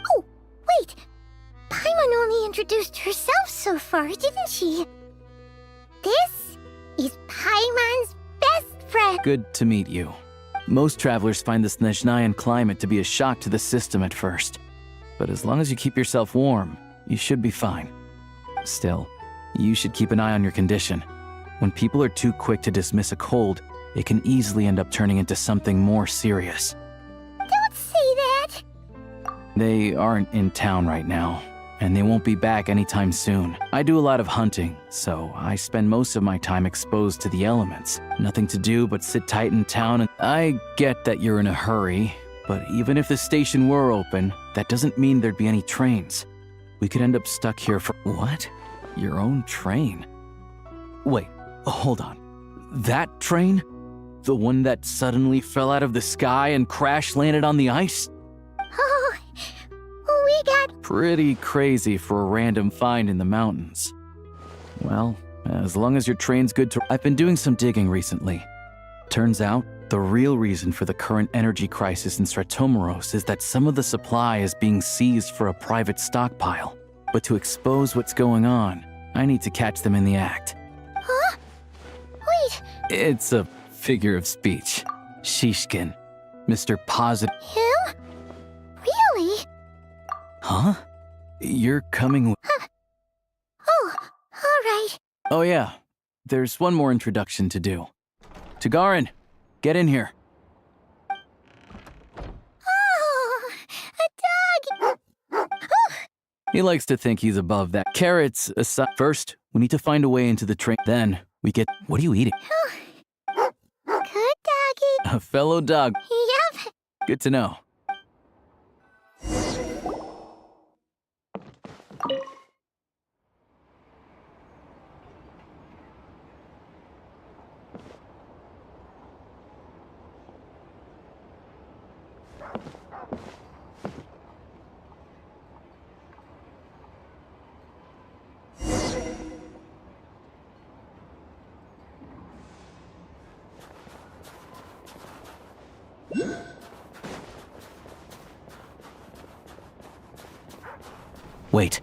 Oh, wait! Paimon only introduced herself so far, didn't she? This is Paimon's best friend. Good to meet you. Most travelers find the Snezhnayan climate to be a shock to the system at first. But as long as you keep yourself warm, you should be fine. Still, you should keep an eye on your condition. When people are too quick to dismiss a cold, it can easily end up turning into something more serious. Don't say that! They aren't in town right now, and they won't be back anytime soon. I do a lot of hunting, so I spend most of my time exposed to the elements. Nothing to do but sit tight in town, and I get that you're in a hurry, but even if the station were open, that doesn't mean there'd be any trains. We could end up stuck here for— What? Your own train? Wait, hold on. That train? The one that suddenly fell out of the sky and crash-landed on the ice? Oh, we got— Pretty crazy for a random find in the mountains. Well, as long as your train's good to— I've been doing some digging recently. Turns out, the real reason for the current energy crisis in Stratomeros is that some of the supply is being seized for a private stockpile. But to expose what's going on, I need to catch them in the act. Huh? Wait. It's a figure of speech. Shishkin. Mr. Positive. Him? Really? Huh? You're coming with— Oh, alright. Oh yeah, there's one more introduction to do. Tagarin, get in here. Oh, a dog! He likes to think he's above that. Carrots aside. First, we need to find a way into the train. Then, we get— What are you eating? Good doggy. A fellow dog. Yep. Good to know. Wait.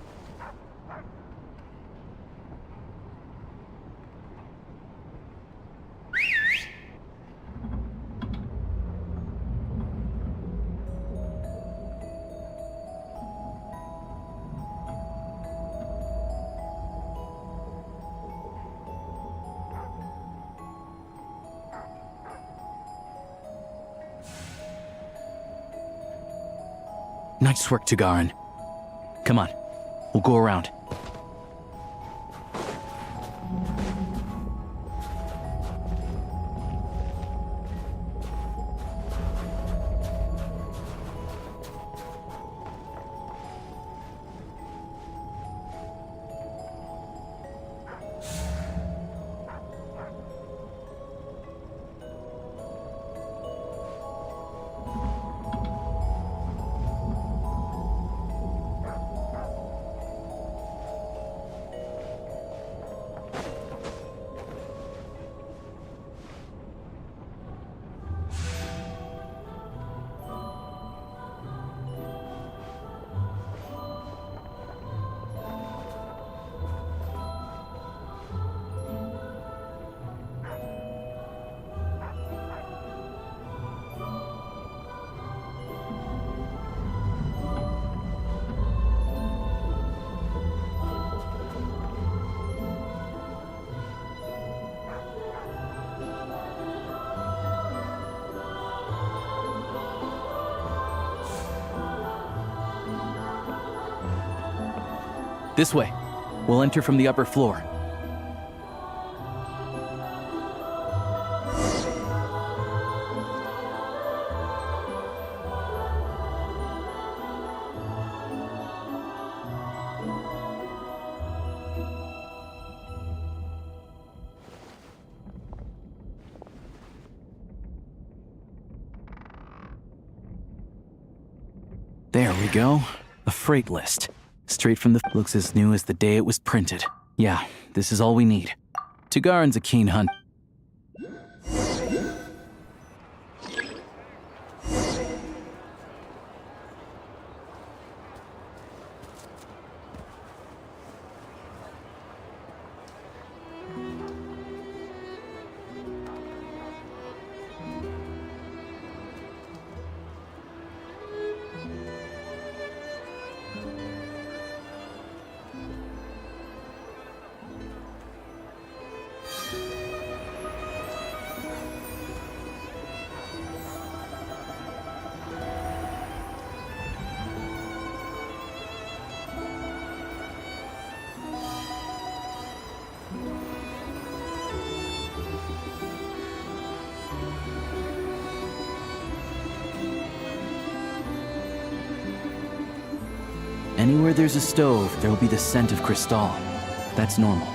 Nice work, Tagarin. Come on, we'll go around. This way. We'll enter from the upper floor. There we go. A freight list. Straight from the— Looks as new as the day it was printed. Yeah, this is all we need. Tagarin's a keen hunt. Anywhere there's a stove, there'll be the scent of crystal. That's normal.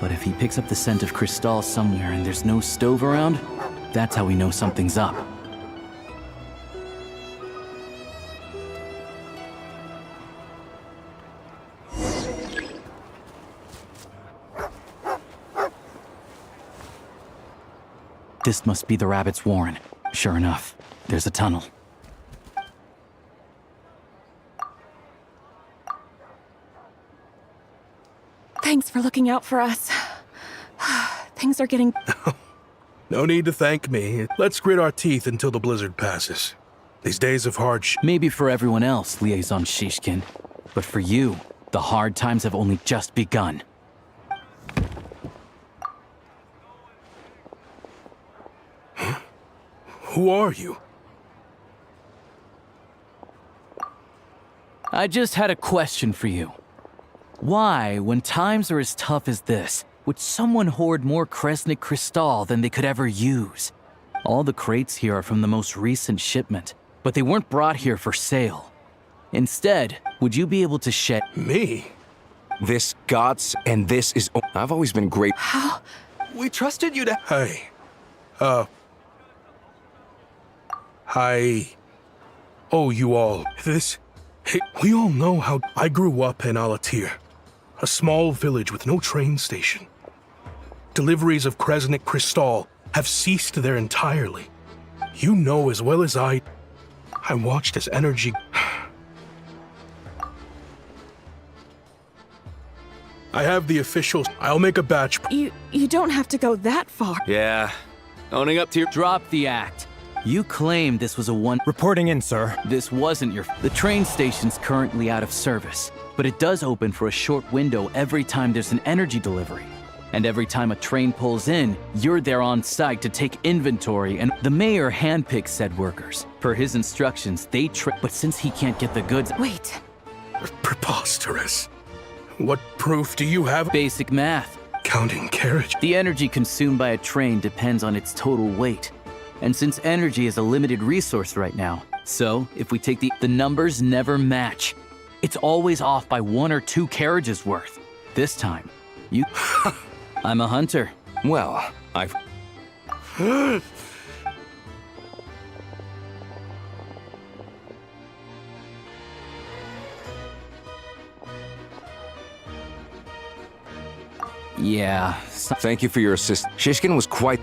But if he picks up the scent of crystal somewhere and there's no stove around, that's how we know something's up. This must be the rabbit's warren. Sure enough, there's a tunnel. Thanks for looking out for us. Things are getting... No need to thank me. Let's grit our teeth until the blizzard passes. These days of hardship... Maybe for everyone else, Liaison Shishkin. But for you, the hard times have only just begun. Who are you? I just had a question for you. Why, when times are as tough as this, would someone hoard more Kresnik crystal than they could ever use? All the crates here are from the most recent shipment, but they weren't brought here for sale. Instead, would you be able to shed... Me? This gods and this is... I've always been great. How? We trusted you to... Hey. I owe you all this. Hey, we all know how I grew up in Alatir, a small village with no train station. Deliveries of Kresnik crystal have ceased there entirely. You know as well as I watched as energy... I have the officials. I'll make a batch... You don't have to go that far. Yeah. Owning up to your... Drop the act. You claimed this was a one... Reporting in, sir. This wasn't your... The train station's currently out of service, but it does open for a short window every time there's an energy delivery. And every time a train pulls in, you're there on site to take inventory, and the mayor handpicks said workers. Per his instructions, they but since he can't get the goods... Wait. Preposterous. What proof do you have? Basic math. Counting carriage. The energy consumed by a train depends on its total weight. And since energy is a limited resource right now, so if we take the numbers never match. It's always off by 1 or 2 carriages worth. This time, you... I'm a hunter. Well, I've... Yeah. Thank you for your assist. Shishkin was quite...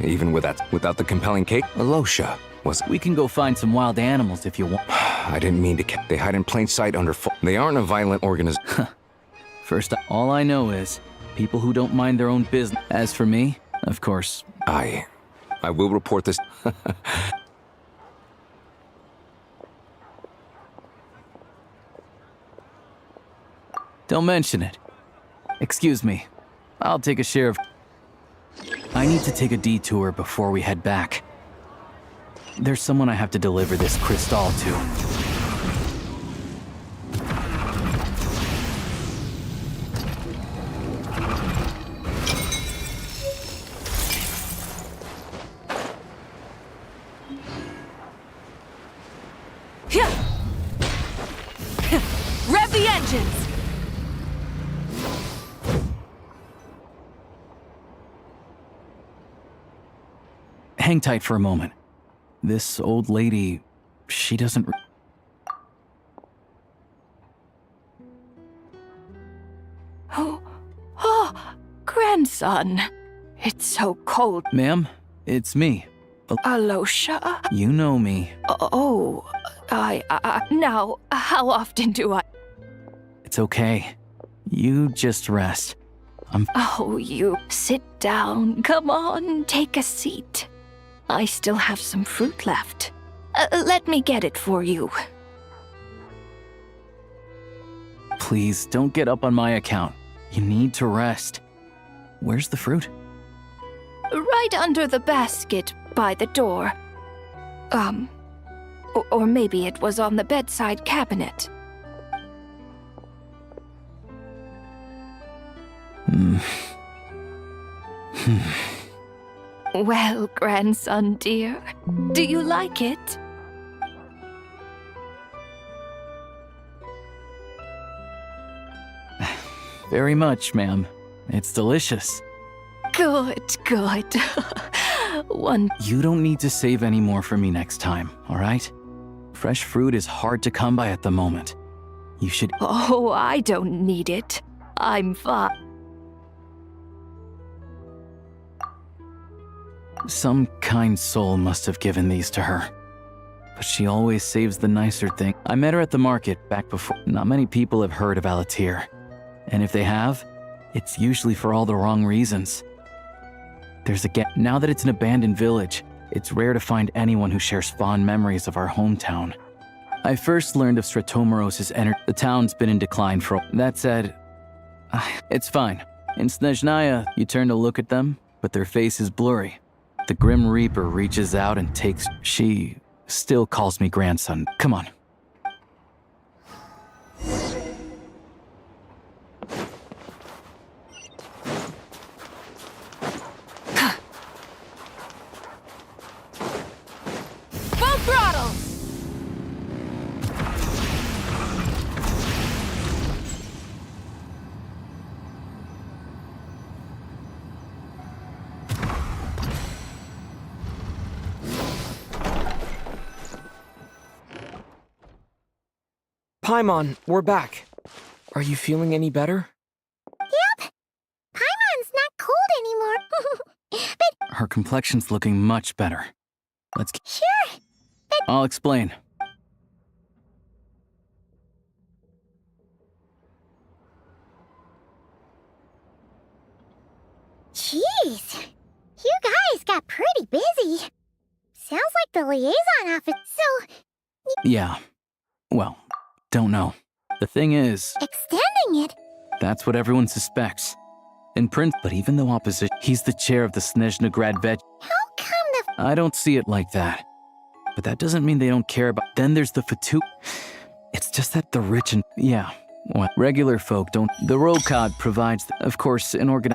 Even without the compelling cake, Alosha was... We can go find some wild animals if you want. I didn't mean to... They hide in plain sight under... They aren't a violent organization. First, all I know is people who don't mind their own business. As for me, of course... I will report this... Don't mention it. Excuse me. I'll take a share of... I need to take a detour before we head back. There's someone I have to deliver this crystal to. Rev the engines! Hang tight for a moment. This old lady, she doesn't... Oh, grandson. It's so cold. Ma'am, it's me. Alosha? You know me. Oh, now, how often do I... It's okay. You just rest. Oh, you sit down. Come on, take a seat. I still have some fruit left. Let me get it for you. Please, don't get up on my account. You need to rest. Where's the fruit? Right under the basket by the door. Or maybe it was on the bedside cabinet. Well, grandson dear, do you like it? Very much, ma'am. It's delicious. Good, good. One. You don't need to save any more for me next time, all right? Fresh fruit is hard to come by at the moment. You should. Oh, I don't need it. I'm fine. Some kind soul must have given these to her. But she always saves the nicer thing. I met her at the market back before. Not many people have heard of Alatir. And if they have, it's usually for all the wrong reasons. There's a gap. Now that it's an abandoned village, it's rare to find anyone who shares fond memories of our hometown. I first learned of Stratomoros's energy. The town's been in decline for. That said, it's fine. In Snezhnaya, you turn to look at them, but their face is blurry. The Grim Reaper reaches out and takes. She still calls me grandson. Come on. Full throttle! Paimon, we're back. Are you feeling any better? Yep. Paimon's not cold anymore. But Her complexion's looking much better. Let's. sure. I'll explain. Jeez. You guys got pretty busy. Sounds like the liaison office. So, Yeah. Well, don't know. The thing is, extending it. that's what everyone suspects. In print, but even though opposition, he's the chair of the Snezhnaya Vet. How come the I don't see it like that. But that doesn't mean they don't care about. Then there's the Fatu. It's just that the rich and. Yeah. Well, regular folk don't. The Rokad provides, of course, an organ.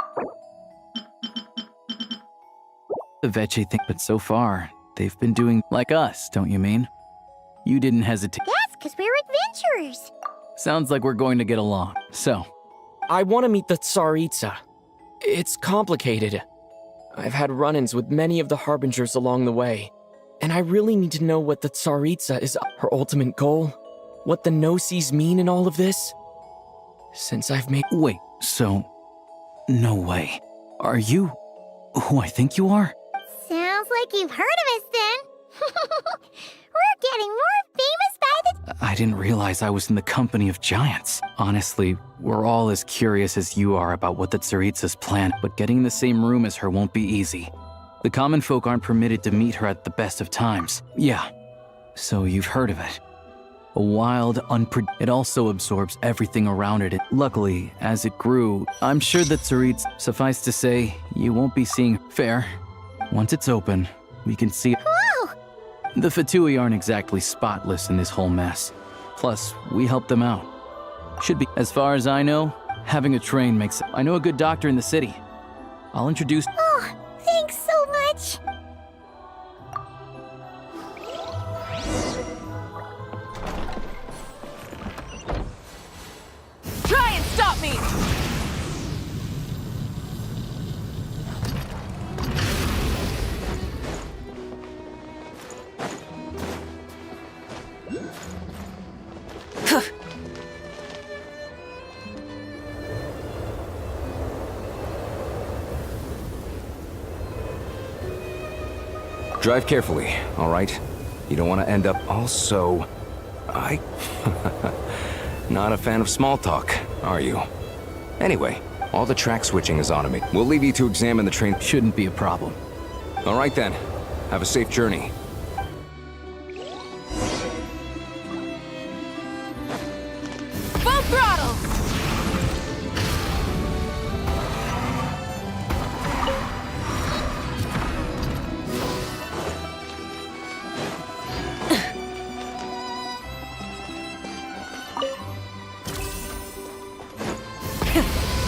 The Veche think, but so far, they've been doing like us, don't you mean? You didn't hesitate. Yes, because we're adventurers. Sounds like we're going to get along. So, I want to meet the Tsaritsa. It's complicated. I've had run-ins with many of the Harbingers along the way, and I really need to know what the Tsaritsa is, her ultimate goal, what the Gnosis mean in all of this. Since I've made— wait, so. No way. Are you who I think you are? Sounds like you've heard of us then. We're getting more famous by the... I didn't realize I was in the company of giants. Honestly, we're all as curious as you are about what the Tsaritsa's plan, but getting in the same room as her won't be easy. The common folk aren't permitted to meet her at the best of times. Yeah, so you've heard of it. A wild, it also absorbs everything around it. Luckily, as it grew, I'm sure that Tsaritsa, suffice to say, you won't be seeing fair. Once it's open, we can see. Whoa! The Fatui aren't exactly spotless in this whole mess. Plus, we help them out. Should be. As far as I know, having a train makes. I know a good doctor in the city. I'll introduce. Oh, thanks so much. Try and stop me! Drive carefully, all right? You don't want to end up also... Not a fan of small talk, are you? Anyway, All the track switching is on me. We'll leave you to examine the train. Shouldn't be a problem. All right then. Have a safe journey. Full throttle!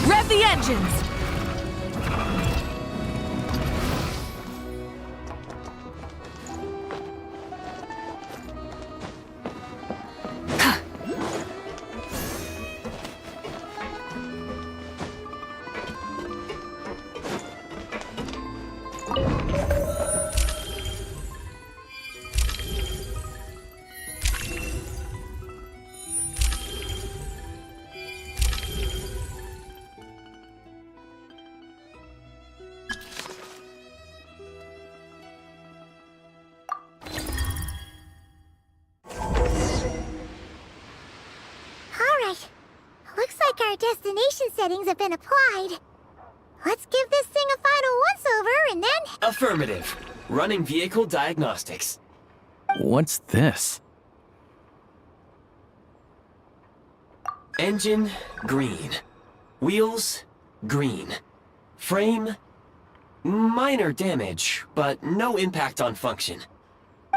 Rev the engines! Alright. Looks like our destination settings have been applied. Let's give this thing a final once-over and then... Affirmative. Running vehicle diagnostics. What's this? Engine, green. Wheels, green. Frame, minor damage, but no impact on function.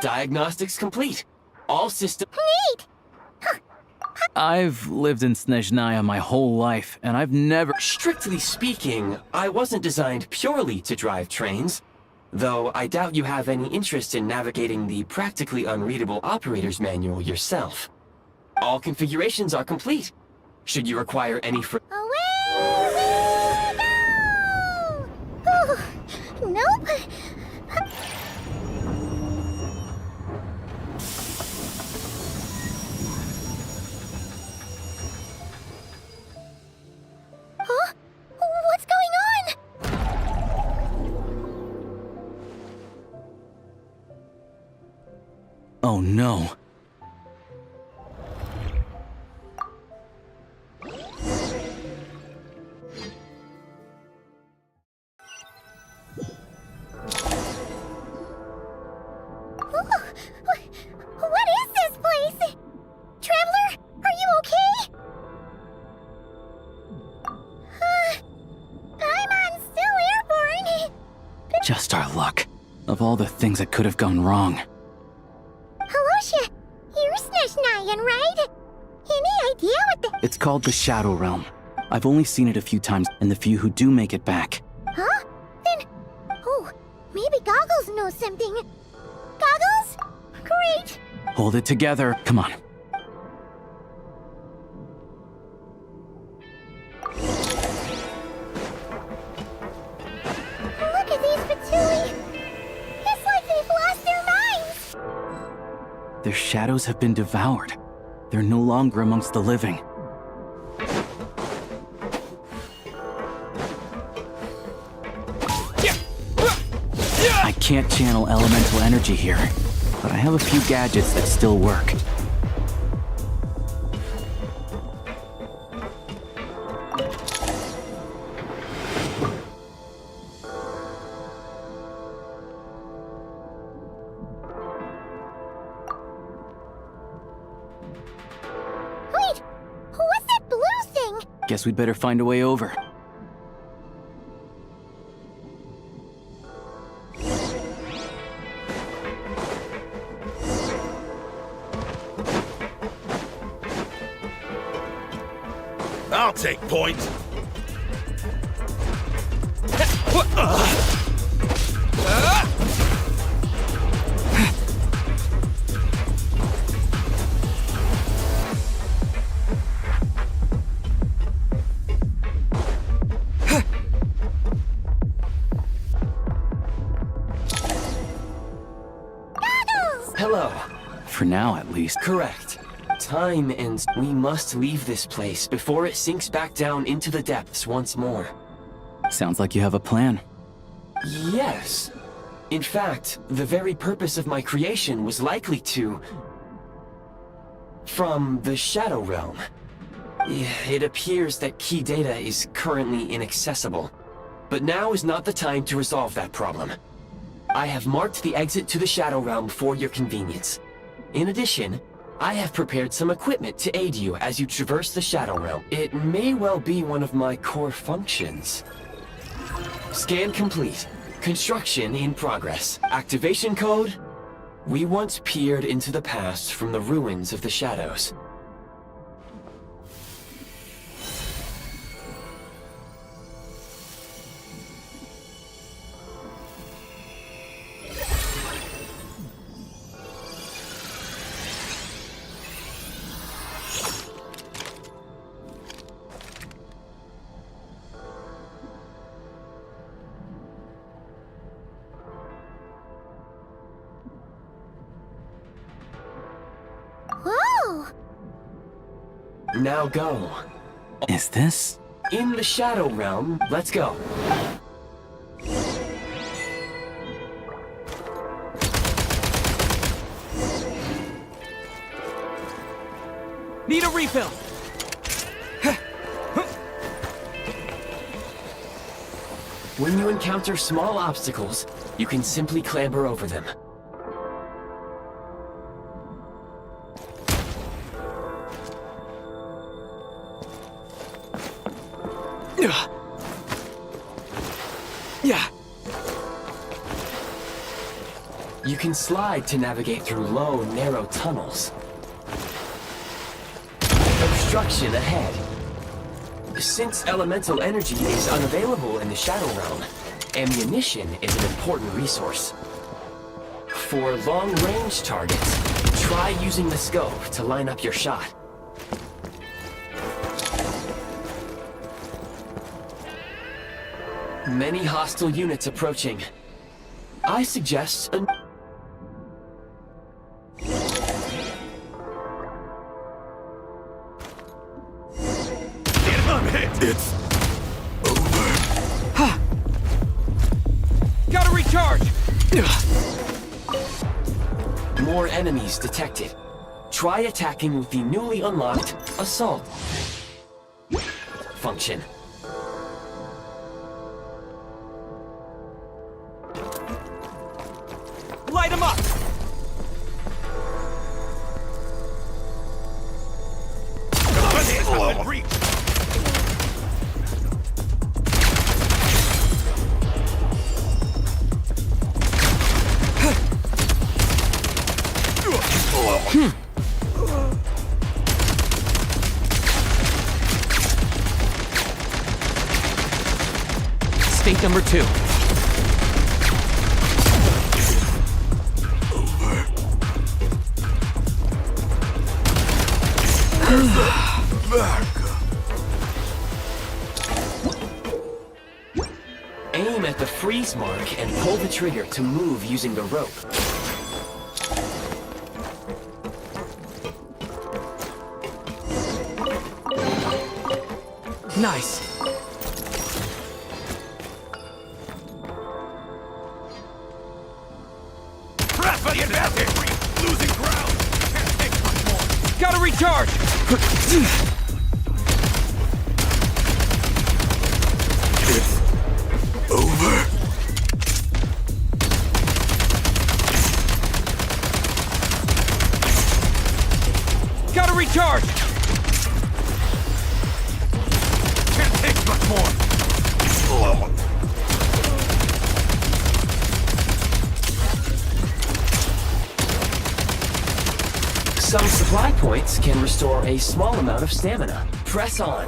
Diagnostics complete. All systems... Neat! I've lived in Snezhnaya my whole life, and I've never... Strictly speaking, I wasn't designed purely to drive trains, though I doubt you have any interest in navigating the practically unreadable operator's manual yourself. All configurations are complete. Should you require any Away we go! Ooh, nope. Huh? What's going on? Oh no. What is this place? Traveler, are you okay? I'm still airborne. Just our luck. Of all the things that could have gone wrong. Halosha, you're Snezhnayan, right? Any idea what the... It's called the Shadow Realm. I've only seen it a few times, and the few who do make it back. Huh? Then... Oh, maybe Goggles knows something. Goggles? Great. Hold it together. Come on. Look at these Patui. It's like they've lost their minds. Their shadows have been devoured. They're no longer amongst the living. I can't channel elemental energy here, but I have a few gadgets that still work. Wait, what's that blue thing? Guess we'd better find a way over. I'll take point. Hello. For now, at least. Correct. Time ends. We must leave this place before it sinks back down into the depths once more. Sounds like you have a plan. Yes. In fact, the very purpose of my creation was likely to... from the Shadow Realm. It appears that key data is currently inaccessible. But now is not the time to resolve that problem. I have marked the exit to the Shadow Realm for your convenience. In addition, I have prepared some equipment to aid you as you traverse the Shadow Realm. It may well be one of my core functions. Scan complete. Construction in progress. Activation code? We once peered into the past from the ruins of the shadows. Whoa! Now go. Is this? In the Shadow Realm, let's go. Need a refill! When you encounter small obstacles, you can simply clamber over them. Yeah. You can slide to navigate through low, narrow tunnels. Obstruction ahead. Since elemental energy is unavailable in the Shadow Realm, ammunition is an important resource. For long-range targets, try using the scope to line up your shot. Many hostile units approaching. I suggest a... It's over. Ha! Gotta recharge! More enemies detected. Try attacking with the newly unlocked Assault function. Light him up! State number 2. Aim at the freeze mark and pull the trigger to move using the rope. Nice. Press for the advantage! Losing ground! Can't take much more! Gotta recharge! It's over. Gotta recharge! Can't take much more. Some supply points can restore a small amount of stamina. Press on.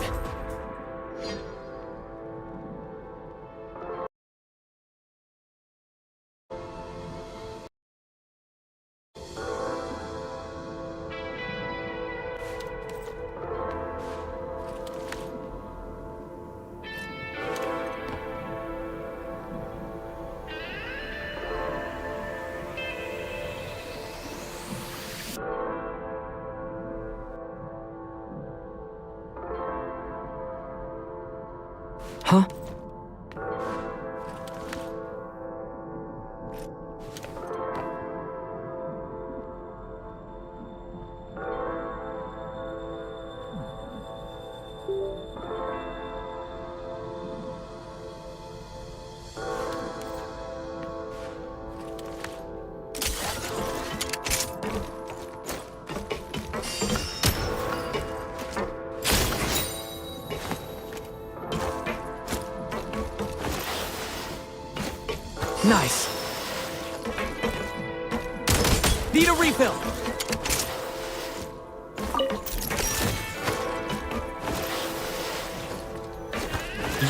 Need a refill!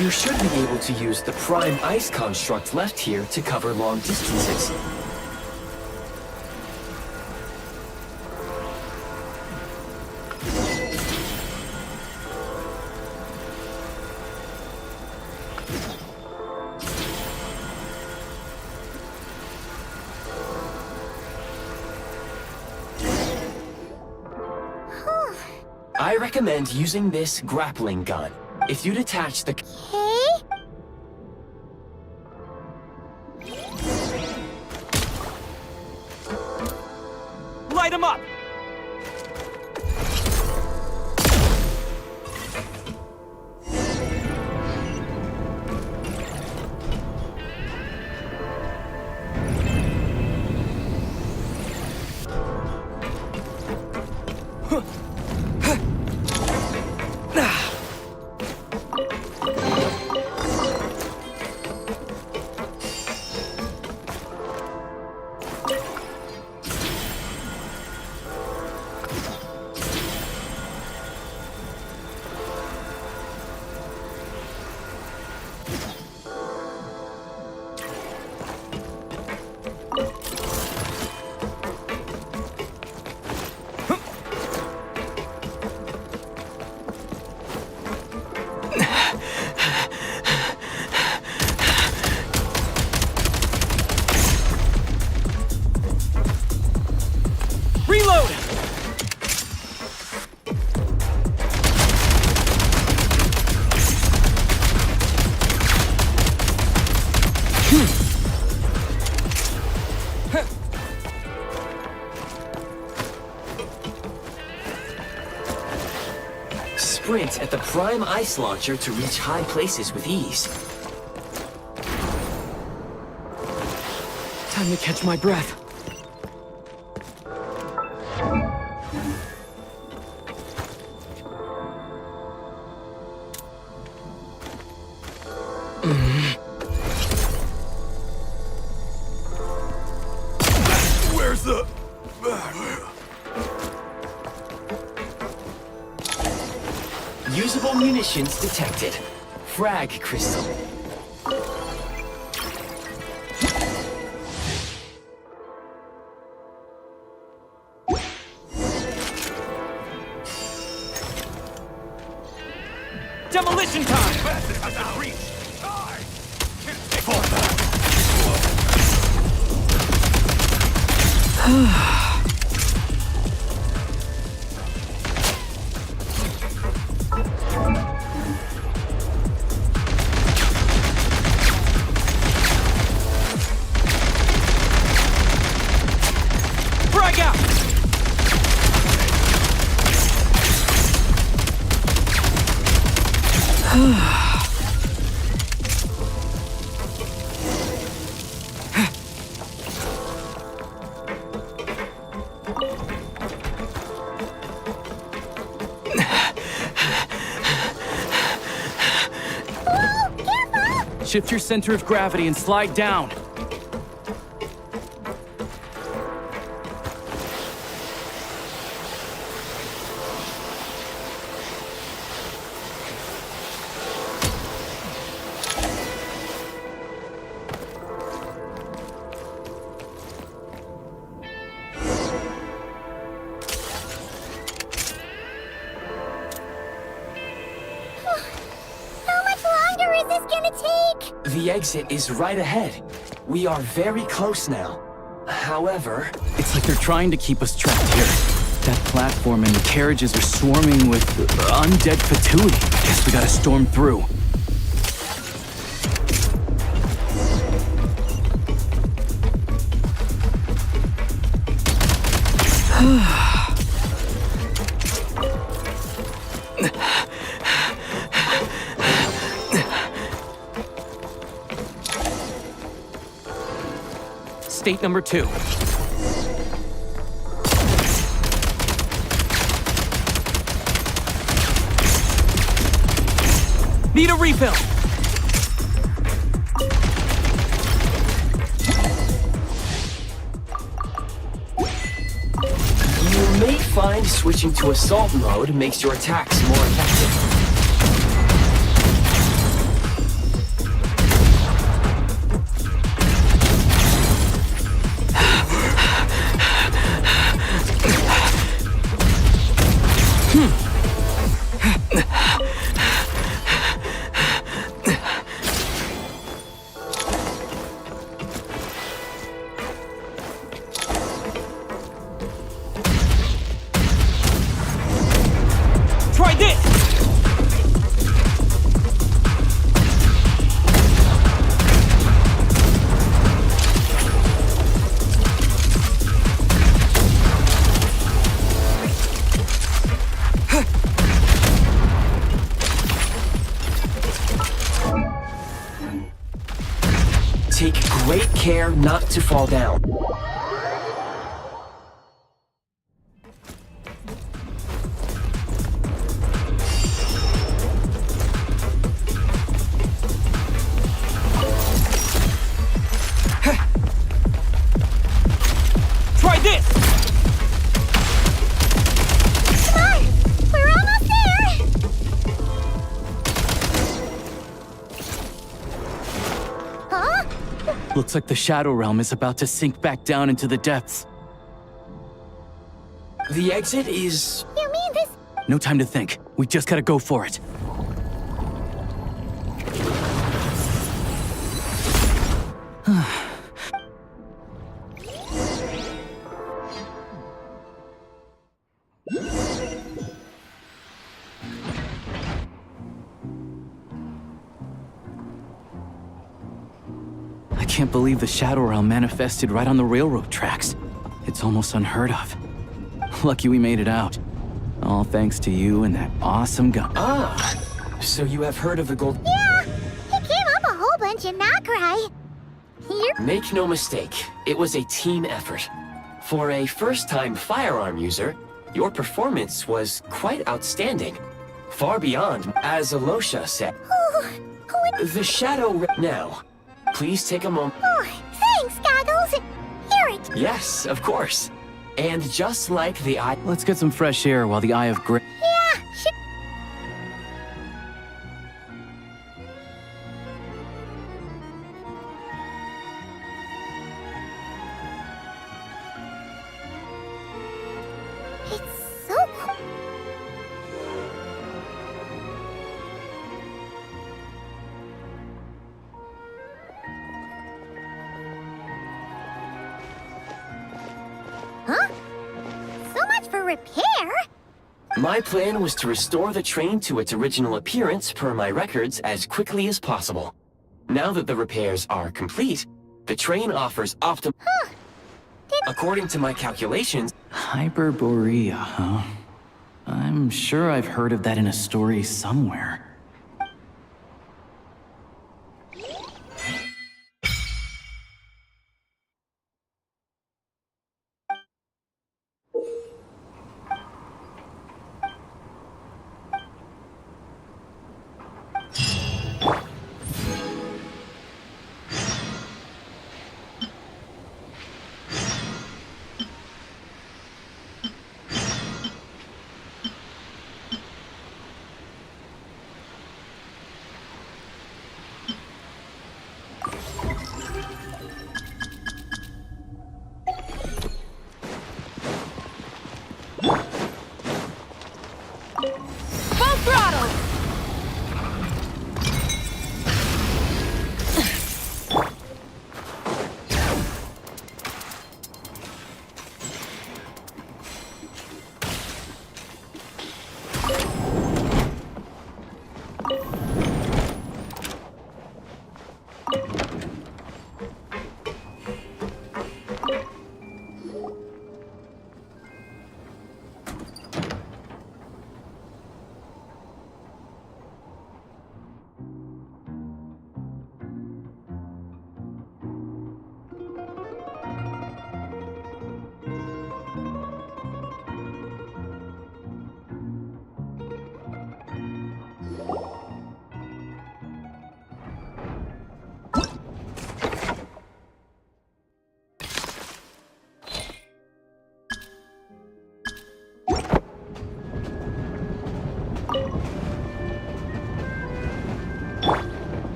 You should be able to use the prime ice construct left here to cover long distances. I recommend using this grappling gun. If you detach the... Hey? Light him up! Sprint at the prime ice launcher to reach high places with ease. Time to catch my breath. Where's the... Usable munitions detected. Frag crystal. Demolition time! Frag out! Shift your center of gravity and slide down. How much longer is this gonna take? The exit is right ahead. We are very close now. However... It's like they're trying to keep us trapped here. That platform and the carriages are swarming with undead fatuity. Guess we gotta storm through. State number 2. Need a refill! switching to assault mode makes your attacks more effective. Try this! Take great care not to fall down. Try this! Come on! We're almost there! Huh? Looks like the Shadow Realm is about to sink back down into the depths. The exit is... You mean this? No time to think. We just gotta go for it. I can't believe the Shadow Realm manifested right on the railroad tracks. It's almost unheard of. Lucky we made it out. All thanks to you and that awesome gun. Ah, so you have heard of the gold... Yeah! He came up a whole bunch in Nacrai. Here? Make no mistake, it was a team effort. For a first-time firearm user, your performance was quite outstanding. Far beyond, as Alosha said. The Shadow... Now, please take a moment... Oh, thanks, Goggles! Hear it! Yes, of course. And just like the eye... Let's get some fresh air while the Eye of Great... Yeah, sure. It's so cool. Huh? So much for repair? My plan was to restore the train to its original appearance per my records as quickly as possible. Now that the repairs are complete, the train offers optimal... According to my calculations, Hyperborea, huh? I'm sure I've heard of that in a story somewhere.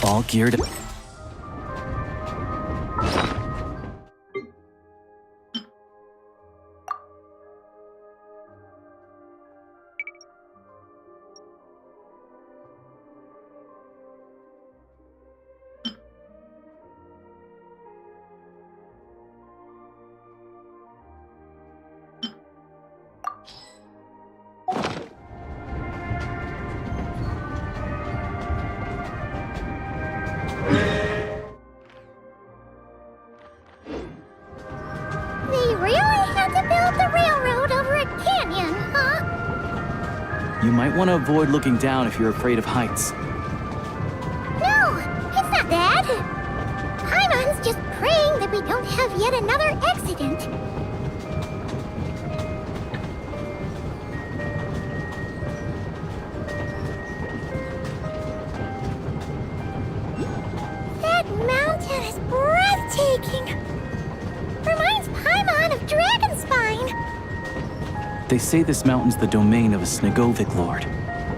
All geared. They really had to build the railroad over a canyon, huh? You might want to avoid looking down if you're afraid of heights. No, it's not that. Paimon's just praying that we don't have yet another accident. That mountain is breathtaking. Reminds Paimon of Dragonspine. They say this mountain's the domain of a Snegovic lord.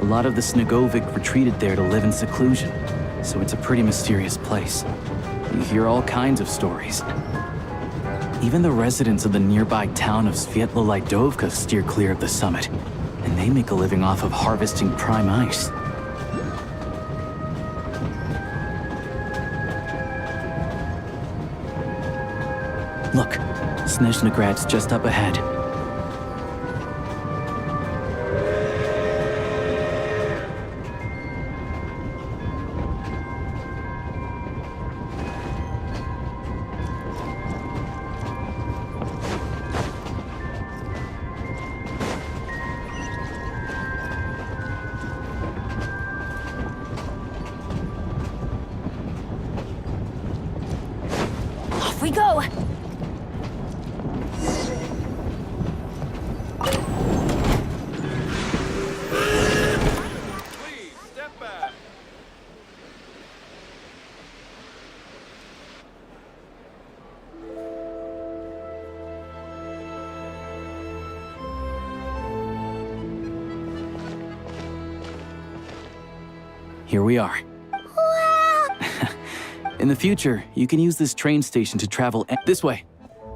A lot of the Snegovic retreated there to live in seclusion, so it's a pretty mysterious place. You hear all kinds of stories. Even the residents of the nearby town of Svietlo-Lidovka steer clear of the summit, and they make a living off of harvesting prime ice. Look, Snezhnagrad's just up ahead. Off we go! Here we are. In the future, you can use this train station to travel this way.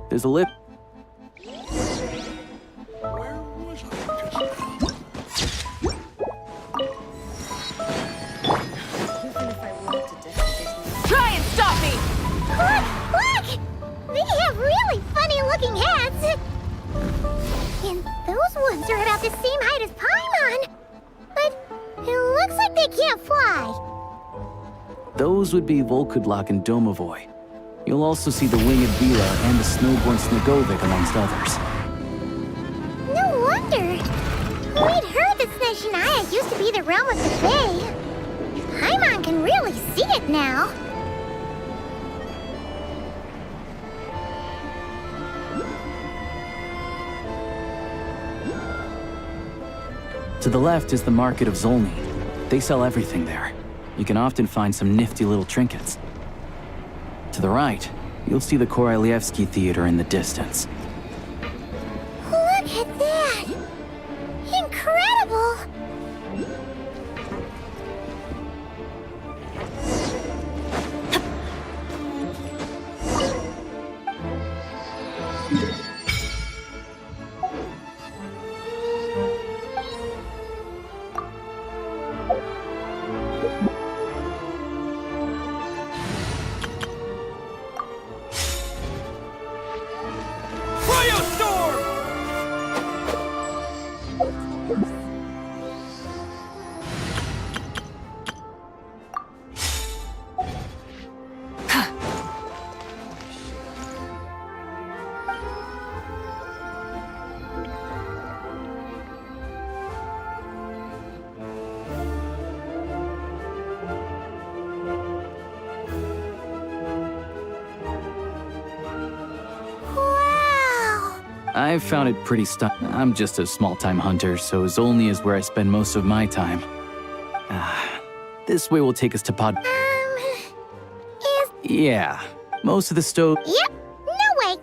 There's a lift. Try and stop me! Look! They have really funny-looking hats. And those ones are about the same height as Paimon. But it looks like they can't fly. Those would be Volkudlak and Domovoy. You'll also see the winged Vila and the snowborn Snegovic, amongst others. No wonder. We'd heard that Snezhnaya used to be the realm of the Fae. Paimon can really see it now. To the left is the market of Zolny. They sell everything there. You can often find some nifty little trinkets. To the right, you'll see the Korolyevsky Theater in the distance. Look at that! Incredible! I've found it pretty I'm just a small-time hunter, so Zolny is where I spend most of my time. This way will take us to Pod... Yeah, most of the stove... Yep, no way.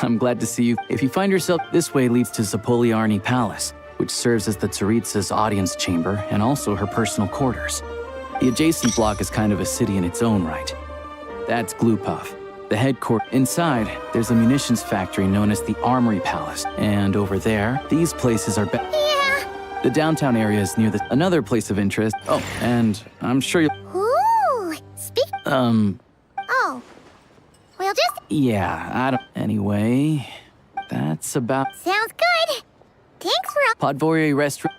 I'm glad to see you. If you find yourself, this way leads to Zapoliarny Palace. which serves as the Tsaritsa's audience chamber and also her personal quarters. The adjacent block is kind of a city in its own right. That's Glupov, the headquarters. Inside, there's a munitions factory known as the Armory Palace, and over there, these places are Yeah. the downtown area is near another place of interest. Oh, and I'm sure you Ooh. Oh. We'll just... yeah, I don't... Anyway, that's about... Sounds good. Thanks for... Podvorye restaurant...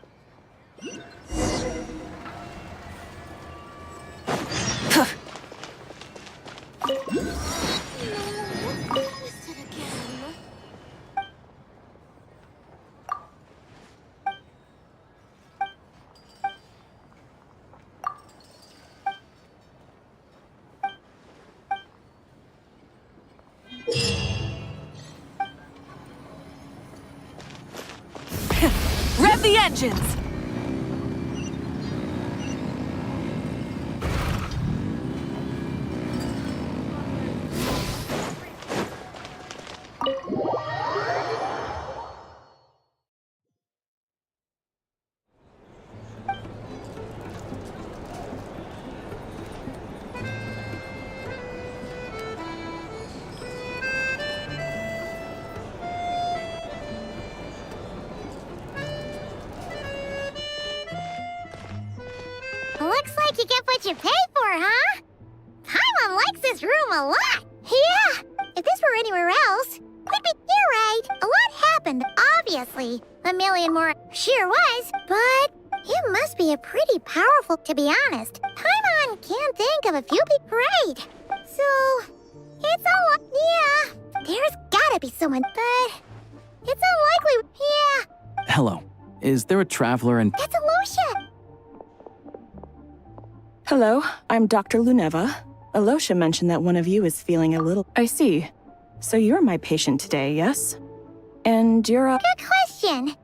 Rev the engines! Looks like you get what you pay for, huh? Paimon likes this room a lot. Yeah, if this were anywhere else, we'd be... You're right, a lot happened, obviously. A million more sure was, but it must be a pretty powerful... To be honest, Paimon can't think of a few people. Great. So, it's a lot... Yeah, there's gotta be someone, but it's unlikely... Yeah, Hello. Is there a traveler in... that's Alosha. Hello, I'm Dr. Luneva. Alosha mentioned that one of you is feeling a little... I see. So you're my patient today, yes? And you're a... Good question.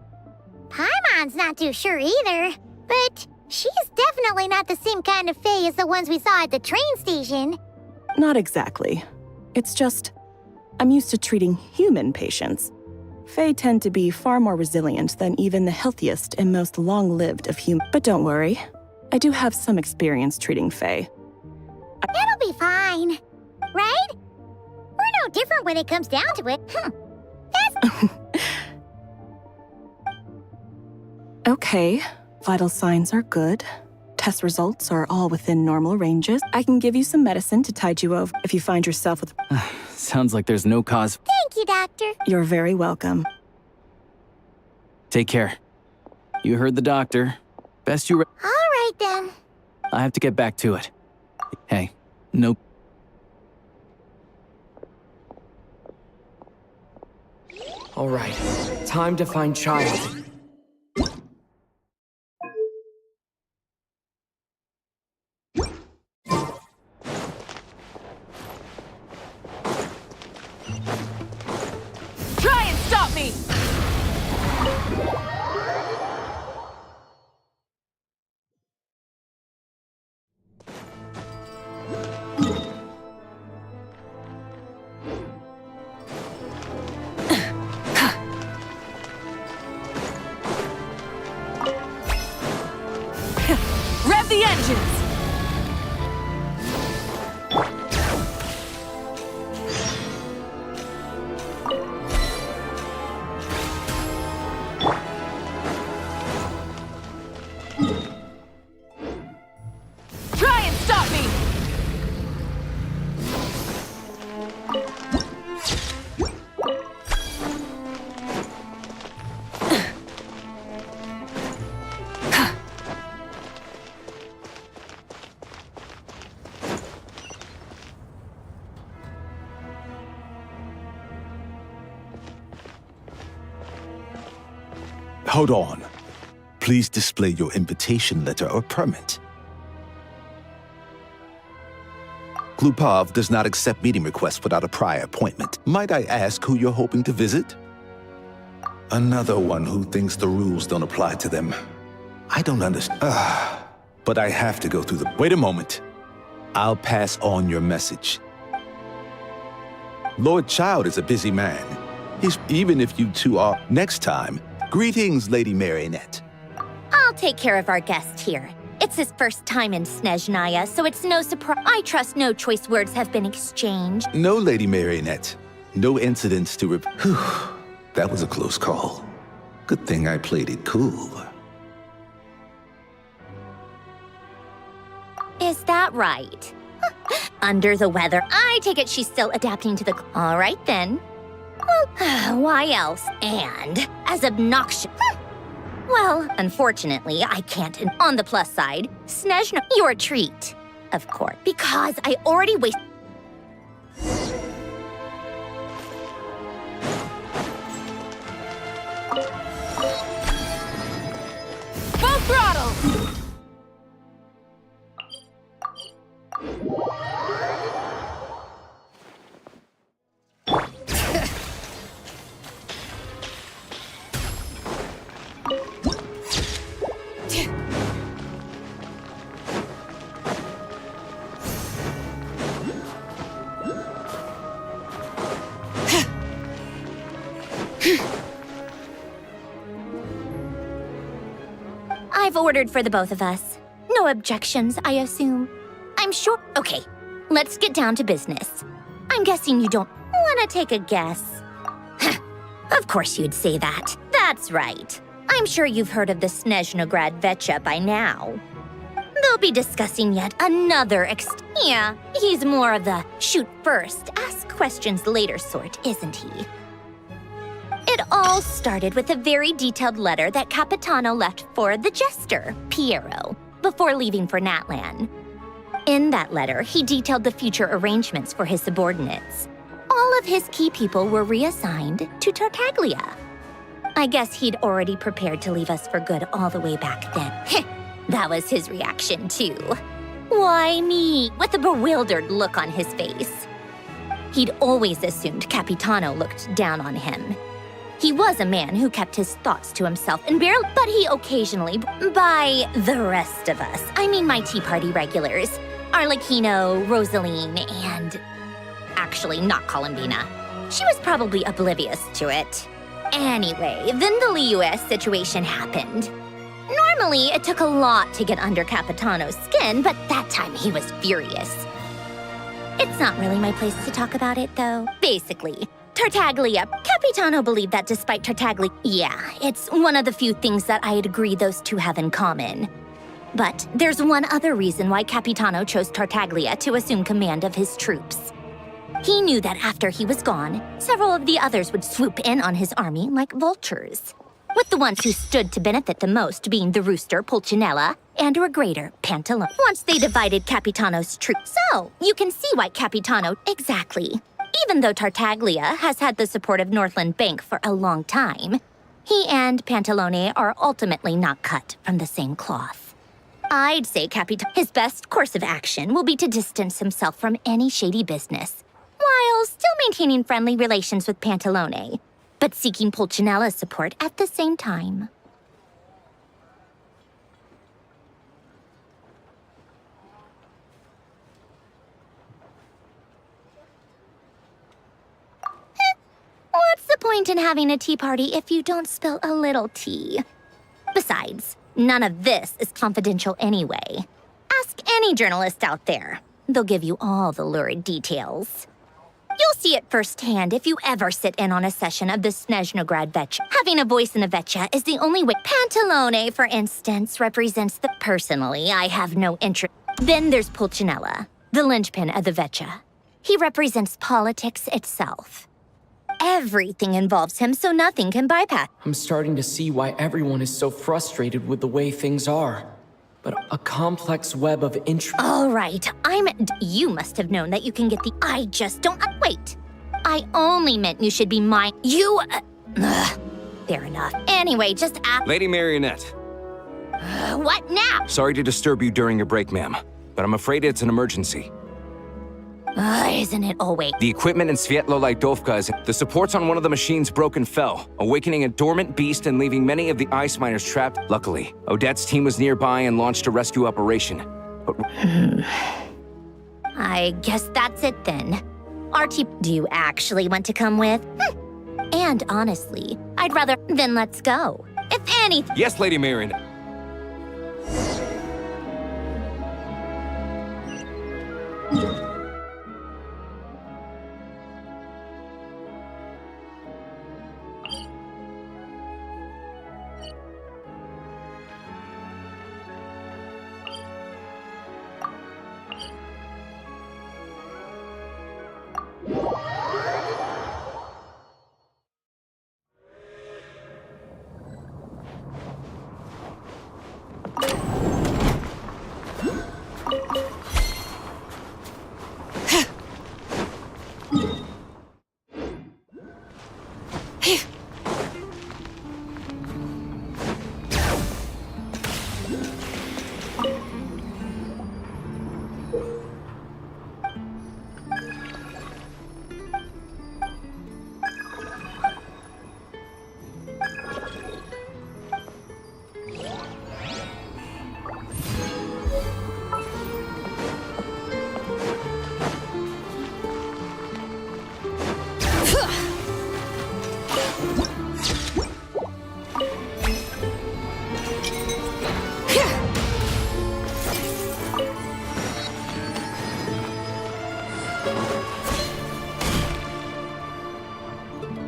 Paimon's not too sure either, but she's definitely not the same kind of fae as the ones we saw at the train station. Not exactly. It's just... I'm used to treating human patients. Fae tend to be far more resilient than even the healthiest and most long-lived of humans. But don't worry. I do have some experience treating fae. That'll be fine, right? We're no different when it comes down to it. That's... Okay, vital signs are good. Test results are all within normal ranges. I can give you some medicine to tide you over if you find yourself with... Sounds like there's no cause... Thank you, Doctor. You're very welcome. Take care. You heard the doctor. Best you... All right, then. I have to get back to it. Hey, nope. All right, time to find Child. Try and stop me! Rev the engines! Try and stop me! Hold on. Please display your invitation letter or permit. Glupov does not accept meeting requests without a prior appointment. Might I ask who you're hoping to visit? Another one who thinks the rules don't apply to them. I don't understand. But I have to go through the... Wait a moment. I'll pass on your message. Lord Child is a busy man. Even if you two are. Next time, greetings, Lady Marionette. I'll take care of our guest here. It's his first time in Snezhnaya, so it's no surprise. I trust no choice words have been exchanged. No, Lady Marionette. No incidents to Whew. That was a close call. Good thing I played it cool. Is that right? Under the weather. I take it she's still adapting to the... All right, then. Well, why else? And as obnoxious... Well, unfortunately, I can't. On the plus side, Snezhnaya, your treat. Of course. Because I already wasted... Full throttle! I've ordered for the both of us. No objections, I assume. I'm sure... Okay, let's get down to business. I'm guessing you don't want to take a guess. Of course you'd say that. That's right. I'm sure you've heard of the Snezhnograd Vecha by now. They'll be discussing yet another Yeah, he's more of the shoot first, ask questions later sort, isn't he? It all started with a very detailed letter that Capitano left for the jester, Piero, before leaving for Natlan. In that letter, he detailed the future arrangements for his subordinates. All of his key people were reassigned to Tartaglia. I guess he'd already prepared to leave us for good all the way back then. That was his reaction, too. Why me? With a bewildered look on his face. He'd always assumed Capitano looked down on him. He was a man who kept his thoughts to himself and barely, but he occasionally, by the rest of us, I mean my Tea Party regulars, Arlecchino, Rosaline, and... actually, not Columbina. She was probably oblivious to it. Anyway, then the Liu situation happened. Normally, it took a lot to get under Capitano's skin, but that time he was furious. It's not really my place to talk about it, though. Basically, Tartaglia. Capitano believed that despite Tartaglia... Yeah, it's one of the few things that I'd agree those two have in common. But there's one other reason why Capitano chose Tartaglia to assume command of his troops. He knew that after he was gone, several of the others would swoop in on his army like vultures, with the ones who stood to benefit the most being the Rooster, Pulcinella, and Regrator, Pantalone. Once they divided Capitano's troops. So, you can see why Capitano... Exactly. Even though Tartaglia has had the support of Northland Bank for a long time, he and Pantalone are ultimately not cut from the same cloth. I'd say his best course of action will be to distance himself from any shady business, while still maintaining friendly relations with Pantalone, but seeking Pulcinella's support at the same time. What's the point in having a tea party if you don't spill a little tea? Besides, none of this is confidential anyway. Ask any journalist out there. They'll give you all the lurid details. You'll see it firsthand if you ever sit in on a session of the Snezhnograd Vecha. Having a voice in a Vecha is the only way. Pantalone, for instance, represents the... Personally, I have no interest. Then there's Pulcinella, the linchpin of the Vecha. He represents politics itself. Everything involves him, so nothing can bypass. I'm starting to see why everyone is so frustrated with the way things are. But a complex web of interest... All right, You must have known that you can get the... I just don't... Wait. I only meant you should be mine. You... Fair enough. Anyway, just ask... Lady Marionette. What now? Sorry to disturb you during your break, ma'am, but I'm afraid it's an emergency. Isn't it always? The equipment in Svietlo-Laidovka is... The supports on one of the machines broke and fell, awakening a dormant beast and leaving many of the ice miners trapped. Luckily, Odette's team was nearby and launched a rescue operation. But... I guess that's it then. Artie, do you actually want to come with? And honestly, I'd rather... Then let's go. If anything... Yes, Lady Marion.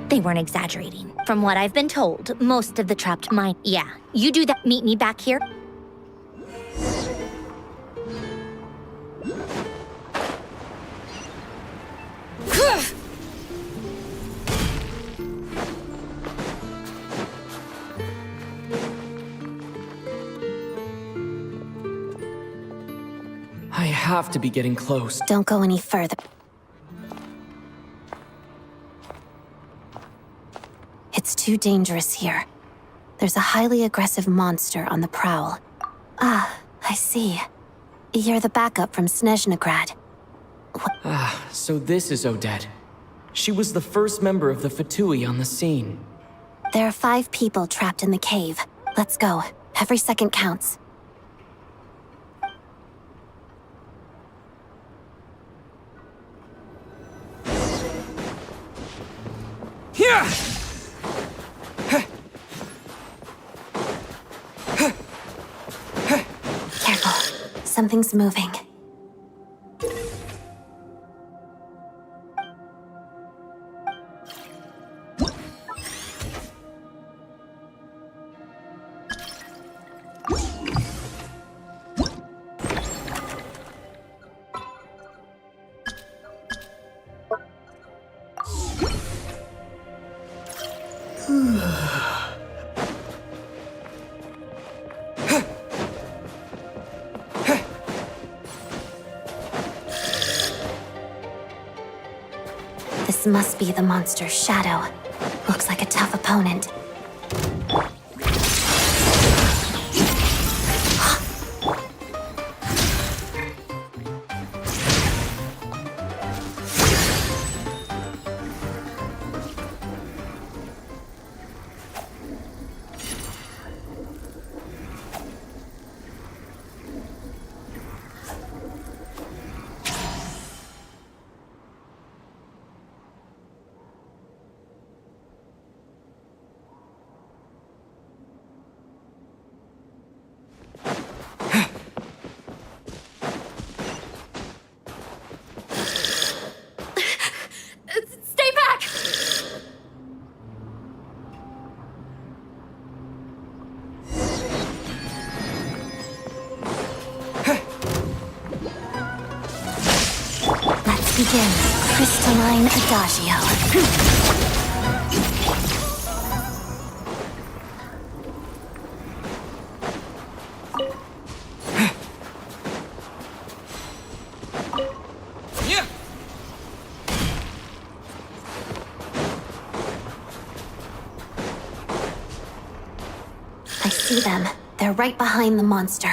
They weren't exaggerating. From what I've been told, most of the trapped might... Yeah, you do that. Meet me back here. I have to be getting close. Don't go any further. It's too dangerous here. There's a highly aggressive monster on the prowl. Ah, I see. You're the backup from Snezhnaya. So this is Odette. She was the first member of the Fatui on the scene. There are 5 people trapped in the cave. Let's go. Every second counts. Careful. Something's moving. This must be the monster's shadow. Looks like a tough opponent. Stay back! Let's begin. Crystalline Adagio. I see them. They're right behind the monster.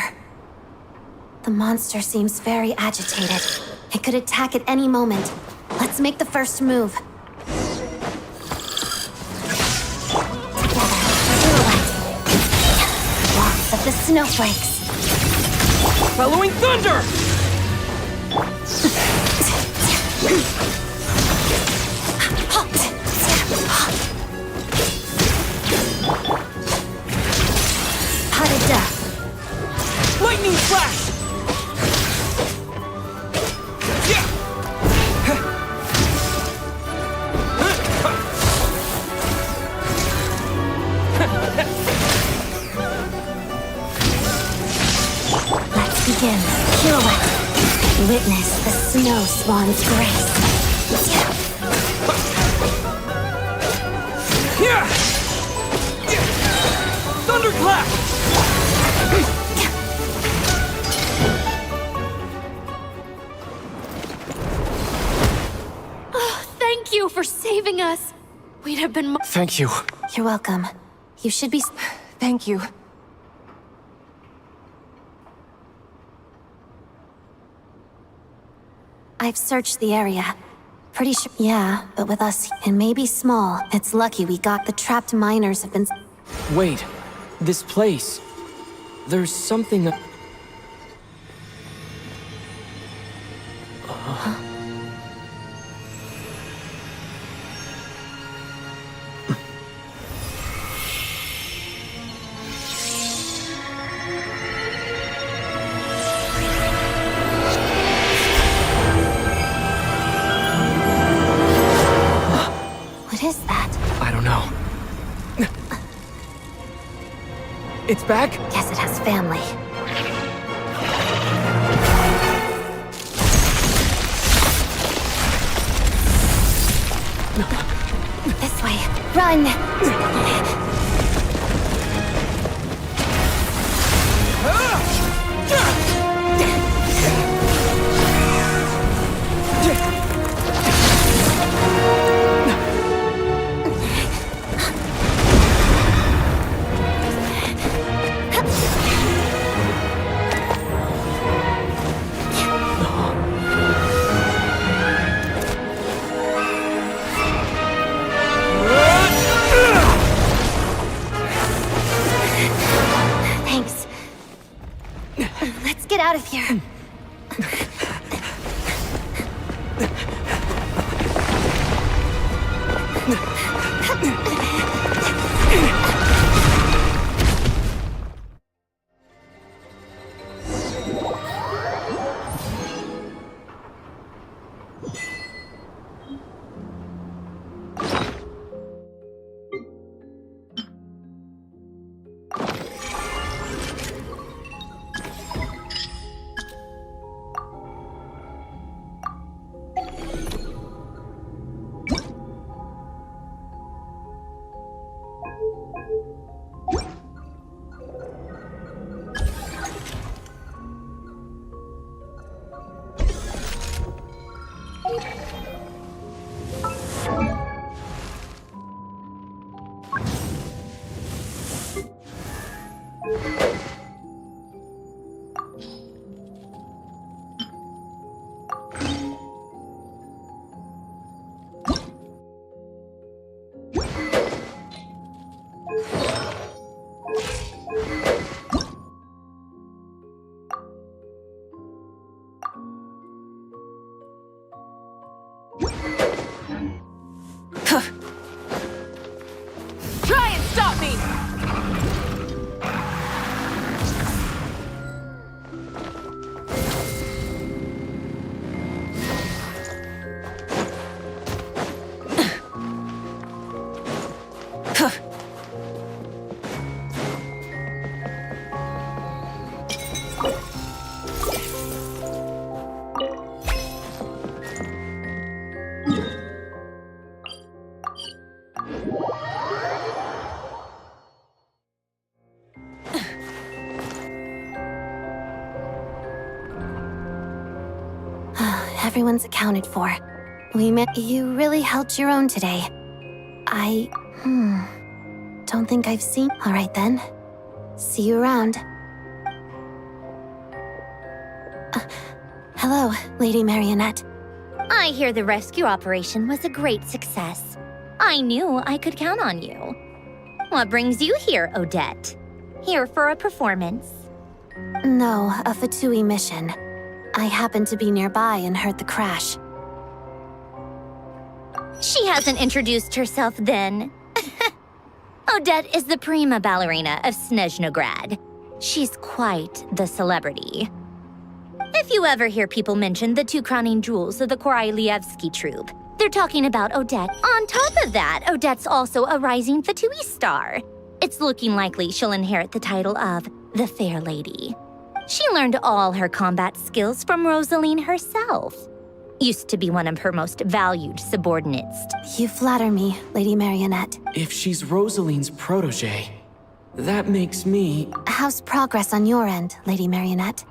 The monster seems very agitated. It could attack at any moment. Let's make the first move. Together, do it. Lots of the snowflakes. Following thunder! Lightning flash! Let's begin. Pirouette. Witness the snow swan's grace. Thunderclap! Thank you for saving us. We'd have been. Thank you. You're welcome. You should be. Thank you. I've searched the area. Pretty sure. Yeah, but with us, it may be small. It's lucky we got the trapped miners have been. Wait, this place. There's something. What is that? I don't know. It's back? Guess it has family. This way. Run! Thanks. Let's get out of here. Try and stop me! Everyone's accounted for. You really held your own today. Don't think I've seen. All right then. See you around. Hello, Lady Marionette. I hear the rescue operation was a great success. I knew I could count on you. What brings you here, Odette? Here for a performance? No, a Fatui mission. I happened to be nearby and heard the crash. She hasn't introduced herself then. Odette is the prima ballerina of Snezhnograd. She's quite the celebrity. If you ever hear people mention the two crowning jewels of the Korolievsky troupe, they're talking about Odette. On top of that, Odette's also a rising Fatui star. It's looking likely she'll inherit the title of the Fair Lady. She learned all her combat skills from Rosaline herself. Used to be one of her most valued subordinates. You flatter me, Lady Marionette. If she's Rosaline's protege, that makes me... How's progress on your end, Lady Marionette?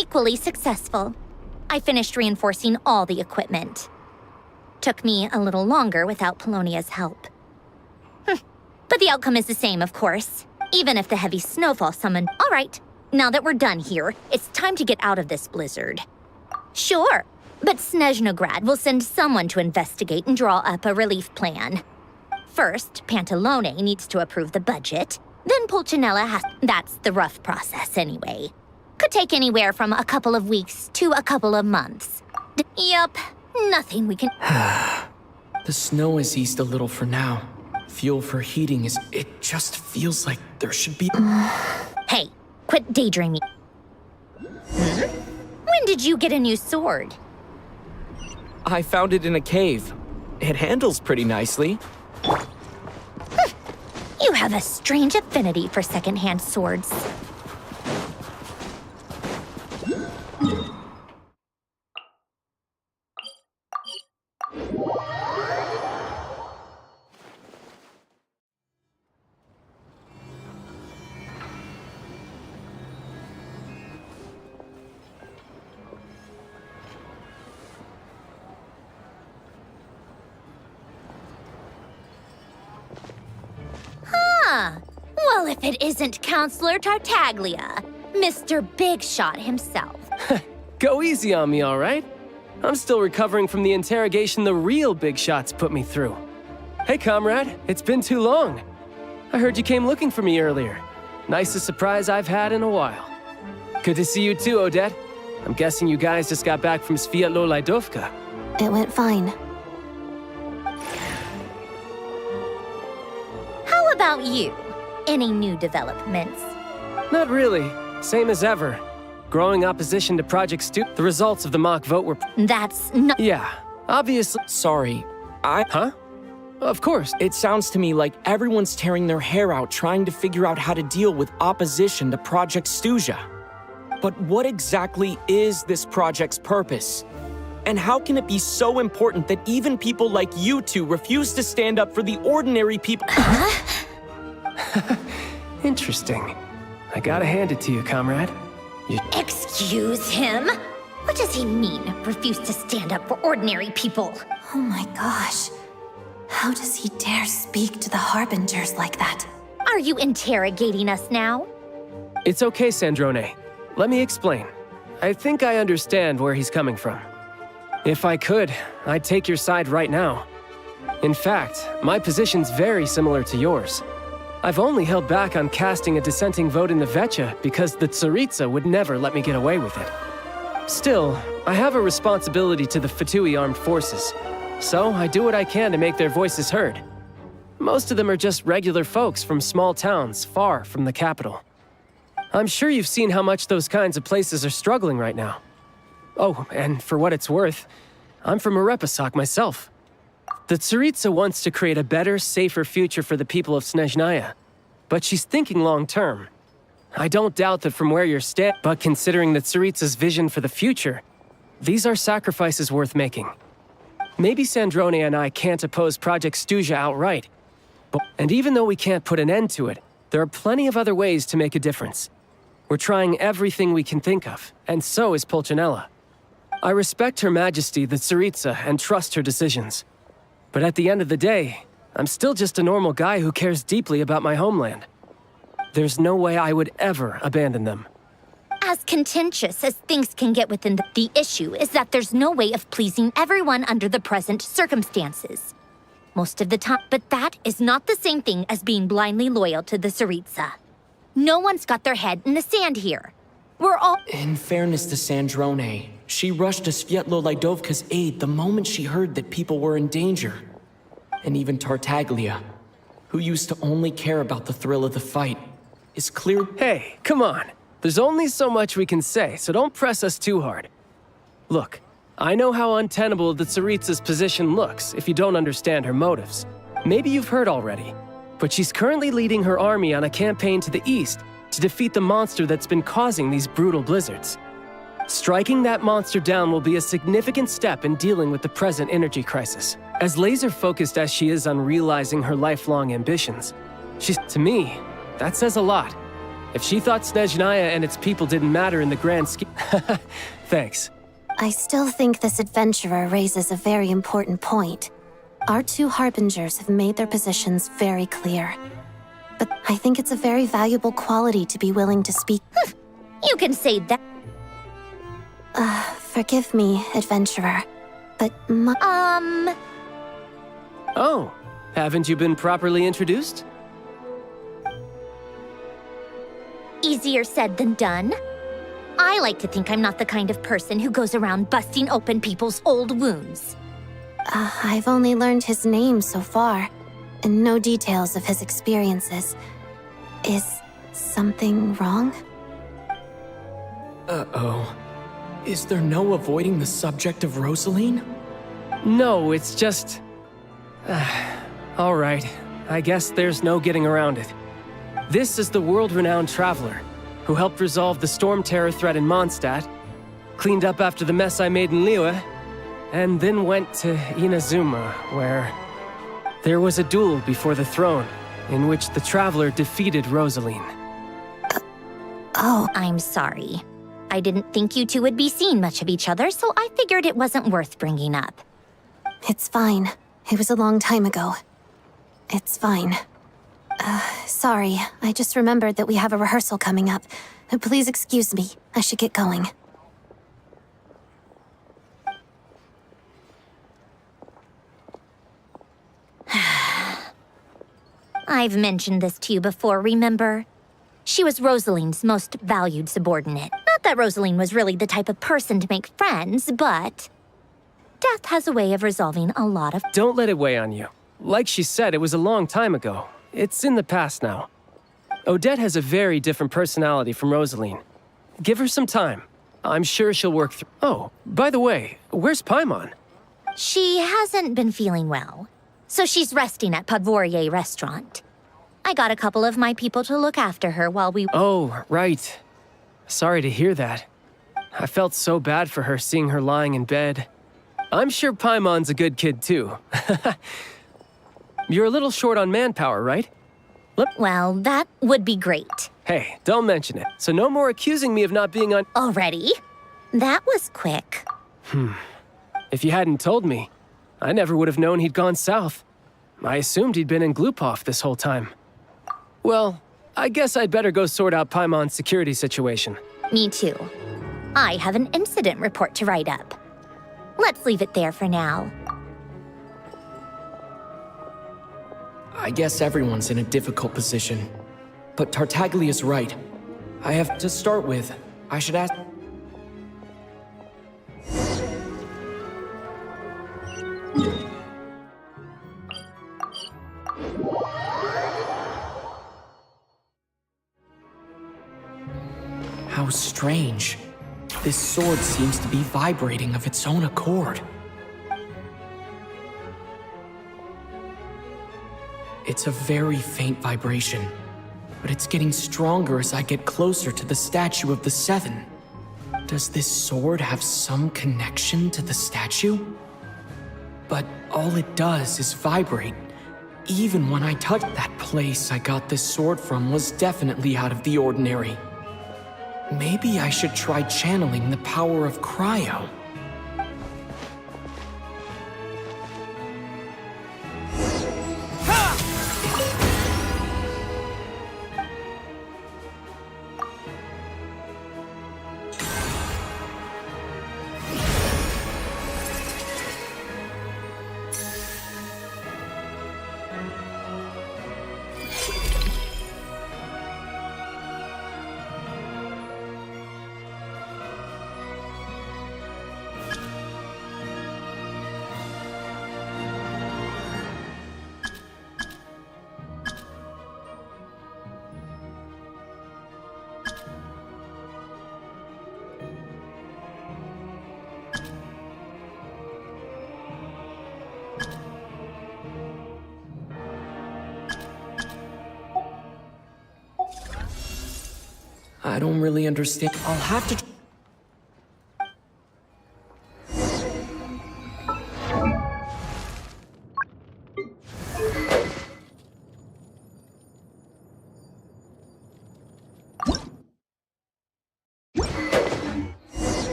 Equally successful. I finished reinforcing all the equipment. Took me a little longer without Polonia's help. But the outcome is the same, of course. Even if the heavy snowfall summoned... All right, now that we're done here, it's time to get out of this blizzard. Sure, but Snezhnograd will send someone to investigate and draw up a relief plan. First, Pantalone needs to approve the budget. Then Pulcinella has... That's the rough process anyway. Could take anywhere from a couple of weeks to a couple of months. Yup, nothing we can... The snow has eased a little for now. Fuel for heating is... It just feels like there should be... Hey, quit daydreaming. When did you get a new sword? I found it in a cave. It handles pretty nicely. You have a strange affinity for secondhand swords. Well, if it isn't Counselor Tartaglia, Mr. Big Shot himself. Go easy on me, all right? I'm still recovering from the interrogation the real Big Shots put me through. Hey, comrade, it's been too long. I heard you came looking for me earlier. Nicest surprise I've had in a while. Good to see you too, Odette. I'm guessing you guys just got back from Sviatlo-Laidovka. It went fine. How about you? Any new developments? Not really. Same as ever. Growing opposition to Project Stu. The results of the mock vote were... That's not... Yeah, obviously... Sorry, Huh? Of course. It sounds to me like everyone's tearing their hair out trying to figure out how to deal with opposition to Project Stuja. But what exactly is this project's purpose? And how can it be so important that even people like you two refuse to stand up for the ordinary people? Interesting. I gotta hand it to you, comrade. Excuse him? What does he mean, refuse to stand up for ordinary people? Oh my gosh. How does he dare speak to the Harbingers like that? Are you interrogating us now? It's okay, Sandrone. Let me explain. I think I understand where he's coming from. If I could, I'd take your side right now. In fact, my position's very similar to yours. I've only held back on casting a dissenting vote in the Vecha because the Tsaritsa would never let me get away with it. Still, I have a responsibility to the Fatui armed forces, so I do what I can to make their voices heard. Most of them are just regular folks from small towns far from the capital. I'm sure you've seen how much those kinds of places are struggling right now. Oh, and for what it's worth, I'm from Arepasak myself. The Tsaritsa wants to create a better, safer future for the people of Snezhnaya, but she's thinking long-term. I don't doubt that from where you're standing, but considering the Tsaritsa's vision for the future, these are sacrifices worth making. Maybe Sandrone and I can't oppose Project Stuja outright, and even though we can't put an end to it, there are plenty of other ways to make a difference. We're trying everything we can think of, and so is Pulcinella. I respect Her Majesty, the Tsaritsa, and trust her decisions. But at the end of the day, I'm still just a normal guy who cares deeply about my homeland. There's no way I would ever abandon them. As contentious as things can get within the issue is that there's no way of pleasing everyone under the present circumstances. Most of the time, but that is not the same thing as being blindly loyal to the Tsaritsa. No one's got their head in the sand here. We're all— In fairness to Sandrone, she rushed to Sviatlo-Laidovka's aid the moment she heard that people were in danger. And even Tartaglia, who used to only care about the thrill of the fight, is clear. Hey, come on. There's only so much we can say, so don't press us too hard. Look, I know how untenable the Tsaritsa's position looks if you don't understand her motives. Maybe you've heard already, but she's currently leading her army on a campaign to the east to defeat the monster that's been causing these brutal blizzards. Striking that monster down will be a significant step in dealing with the present energy crisis. As laser-focused as she is on realizing her lifelong ambitions, to me, that says a lot. If she thought Snezhnaya and its people didn't matter in the grand scheme... Thanks. I still think this adventurer raises a very important point. Our two harbingers have made their positions very clear. But I think it's a very valuable quality to be willing to speak. You can say that. Forgive me, adventurer, but Oh, haven't you been properly introduced? Easier said than done. I like to think I'm not the kind of person who goes around busting open people's old wounds. I've only learned his name so far, and no details of his experiences. Is something wrong? Uh-oh. Is there no avoiding the subject of Rosaline? No, it's just... all right, I guess there's no getting around it. This is the world-renowned traveler, who helped resolve the storm terror threat in Mondstadt, cleaned up after the mess I made in Liyue, and then went to Inazuma, where there was a duel before the throne, in which the traveler defeated Rosaline. Oh. I'm sorry. I didn't think you two would be seeing much of each other, so I figured it wasn't worth bringing up. It's fine. It was a long time ago. It's fine. Sorry, I just remembered that we have a rehearsal coming up. Please excuse me. I should get going. I've mentioned this to you before, remember? She was Rosaline's most valued subordinate. Not that Rosaline was really the type of person to make friends, but... death has a way of resolving a lot of... Don't let it weigh on you. Like she said, it was a long time ago. It's in the past now. Odette has a very different personality from Rosaline. Give her some time. I'm sure she'll work through... Oh, by the way, where's Paimon? She hasn't been feeling well, so she's resting at Podvorier Restaurant. I got a couple of my people to look after her while we... Oh, right. Sorry to hear that. I felt so bad for her seeing her lying in bed. I'm sure Paimon's a good kid too. You're a little short on manpower, right? Well, that would be great. Hey, don't mention it. So no more accusing me of not being on... Already? That was quick. If you hadn't told me, I never would have known he'd gone south. I assumed he'd been in Glupov this whole time. Well, I guess I'd better go sort out Paimon's security situation. Me too. I have an incident report to write up. Let's leave it there for now. I guess everyone's in a difficult position. But Tartaglia's right. I have to start with. I should ask... How strange. This sword seems to be vibrating of its own accord. It's a very faint vibration, but it's getting stronger as I get closer to the statue of the Seven. Does this sword have some connection to the statue? But all it does is vibrate. Even when I touch that place I got this sword from was definitely out of the ordinary. Maybe I should try channeling the power of cryo. I don't really understand. I'll have to.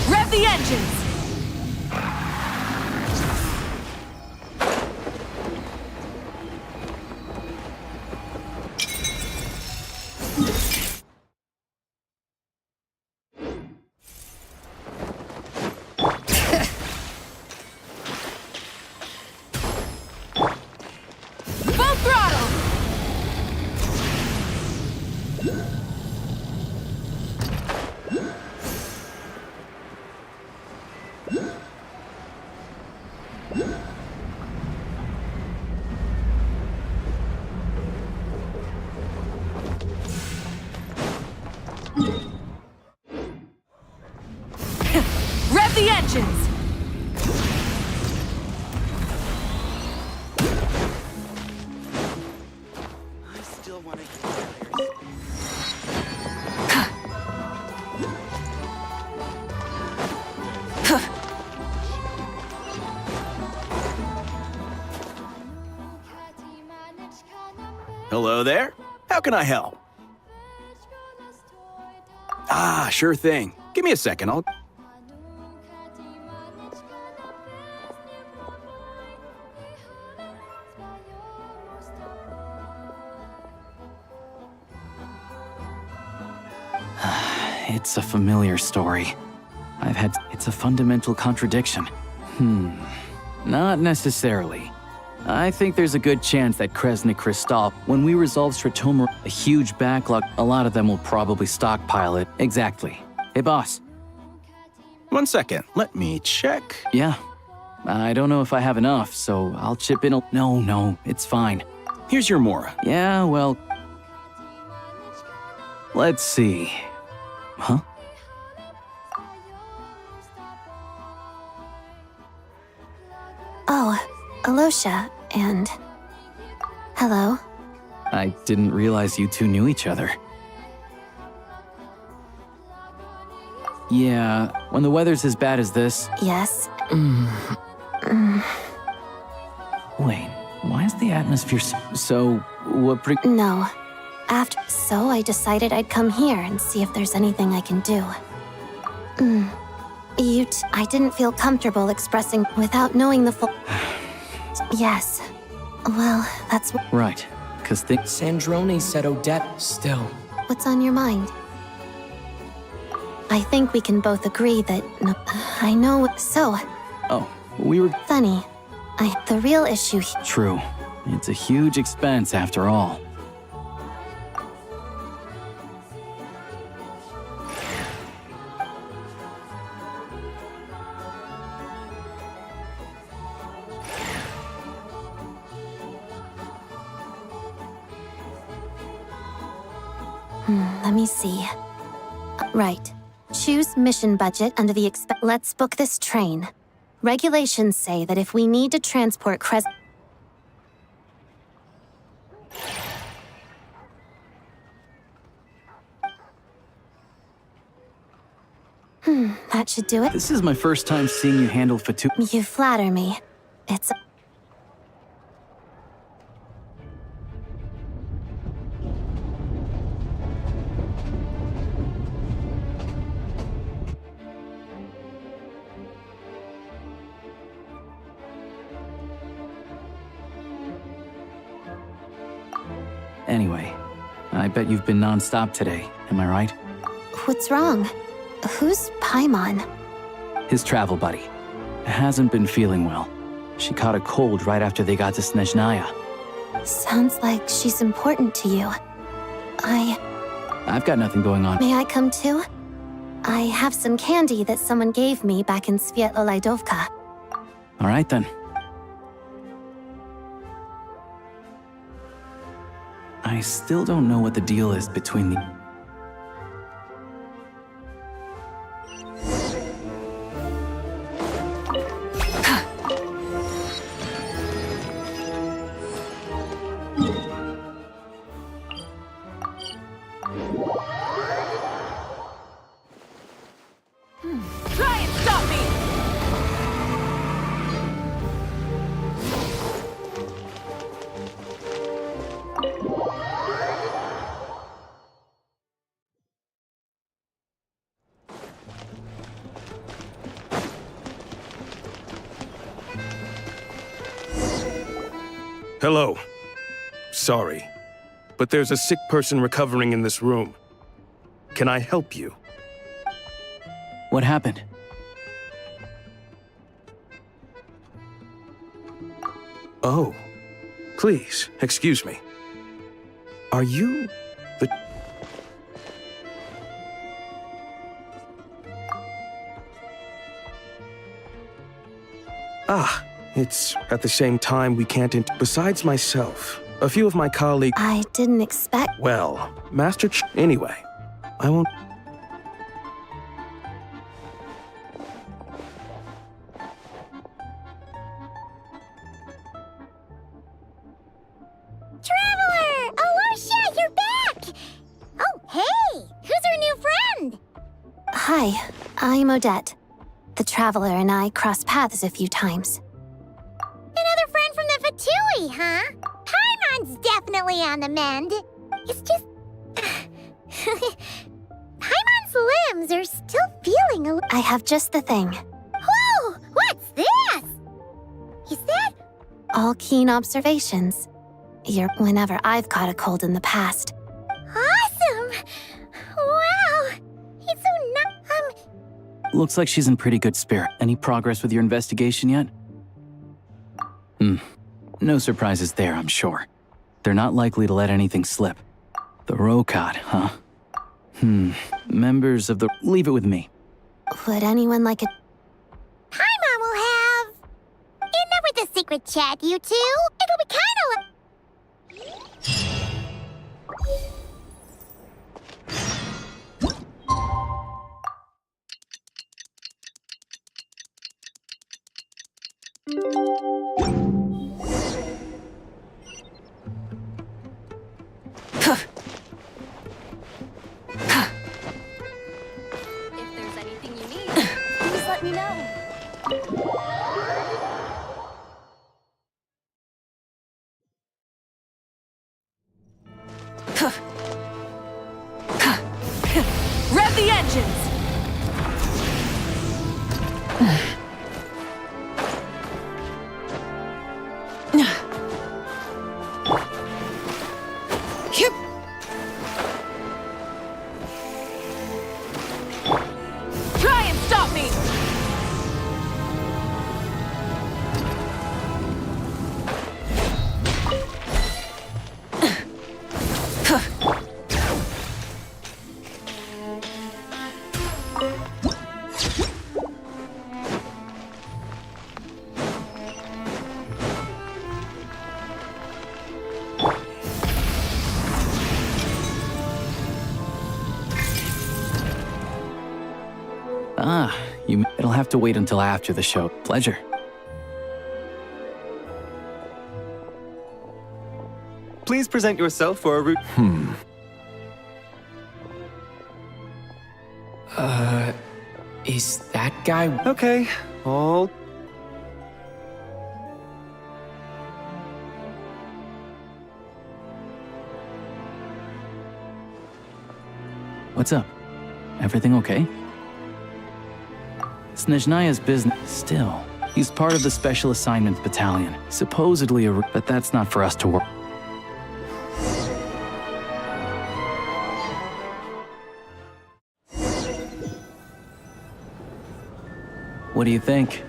Rev the engines! Full throttle! Rev the engines! I still want to get tires. Hello there. How can I help? Ah, sure thing. Give me a second. I'll... It's a familiar story. It's a fundamental contradiction. Not necessarily. I think there's a good chance that Kresnik Kristall, when we resolve Stratomir, a huge backlog, a lot of them will probably stockpile it. Exactly. Hey, boss. 1 second. Let me check. Yeah. I don't know if I have enough, so I'll chip in a... No, it's fine. Here's your Mora. Yeah, well... Let's see. Huh? Oh, Alosha, and... Hello. I didn't realize you two knew each other. Yeah, when the weather's as bad as this... Yes. Wait, why is the atmosphere so... what No. So I decided I'd come here and see if there's anything I can do. I didn't feel comfortable expressing without knowing the full... Yes. Well, that's what... Right, because Sandrone said Odette still. What's on your mind? I think we can both agree that... I know... So... Oh, we were... Funny. The real issue... True. It's a huge expense after all. Let me see. Right. Choose mission budget under the Let's book this train. Regulations say that if we need to transport that should do it. This is my first time seeing you handle fatigue. You flatter me. It's... Anyway, I bet you've been non-stop today, am I right? What's wrong? Who's Paimon? His travel buddy. Hasn't been feeling well. She caught a cold right after they got to Snezhnaya. Sounds like she's important to you. I've got nothing going on. May I come too? I have some candy that someone gave me back in Svietlo-Lidovka. All right then. I still don't know what the deal is between the... Hello. Sorry, but there's a sick person recovering in this room. Can I help you? What happened? Oh, please, excuse me. Are you the... Ah, it's at the same time we can't besides myself, a few of my colleagues... I didn't expect... Well, Anyway, I won't... Traveler! Alosha, you're back! Oh, hey! Who's our new friend? Hi, I'm Odette. The Traveler and I crossed paths a few times. Another friend from the Fatui, huh? Paimon's definitely on the mend. It's just... Paimon's limbs are still feeling a little... I have just the thing. Whoa! What's this? Is that... All keen observations. Whenever I've caught a cold in the past. Awesome! Wow! It's so not... Looks like she's in pretty good spirit. Any progress with your investigation yet? No surprises there, I'm sure. They're not likely to let anything slip. The Rokad, huh? Members of the... Leave it with me. Would anyone like a... Paimon will have... Enough with the secret chat, you two! It'll be kinda... If there's anything you need, please let me know. Rev the engines! Try and stop me! It'll have to wait until after the show. Pleasure. Please present yourself for a route. Is that guy... Okay, all... What's up? Everything okay? Snezhnaya's business... Still, he's part of the Special Assignments Battalion. Supposedly but that's not for us to work. What do you think?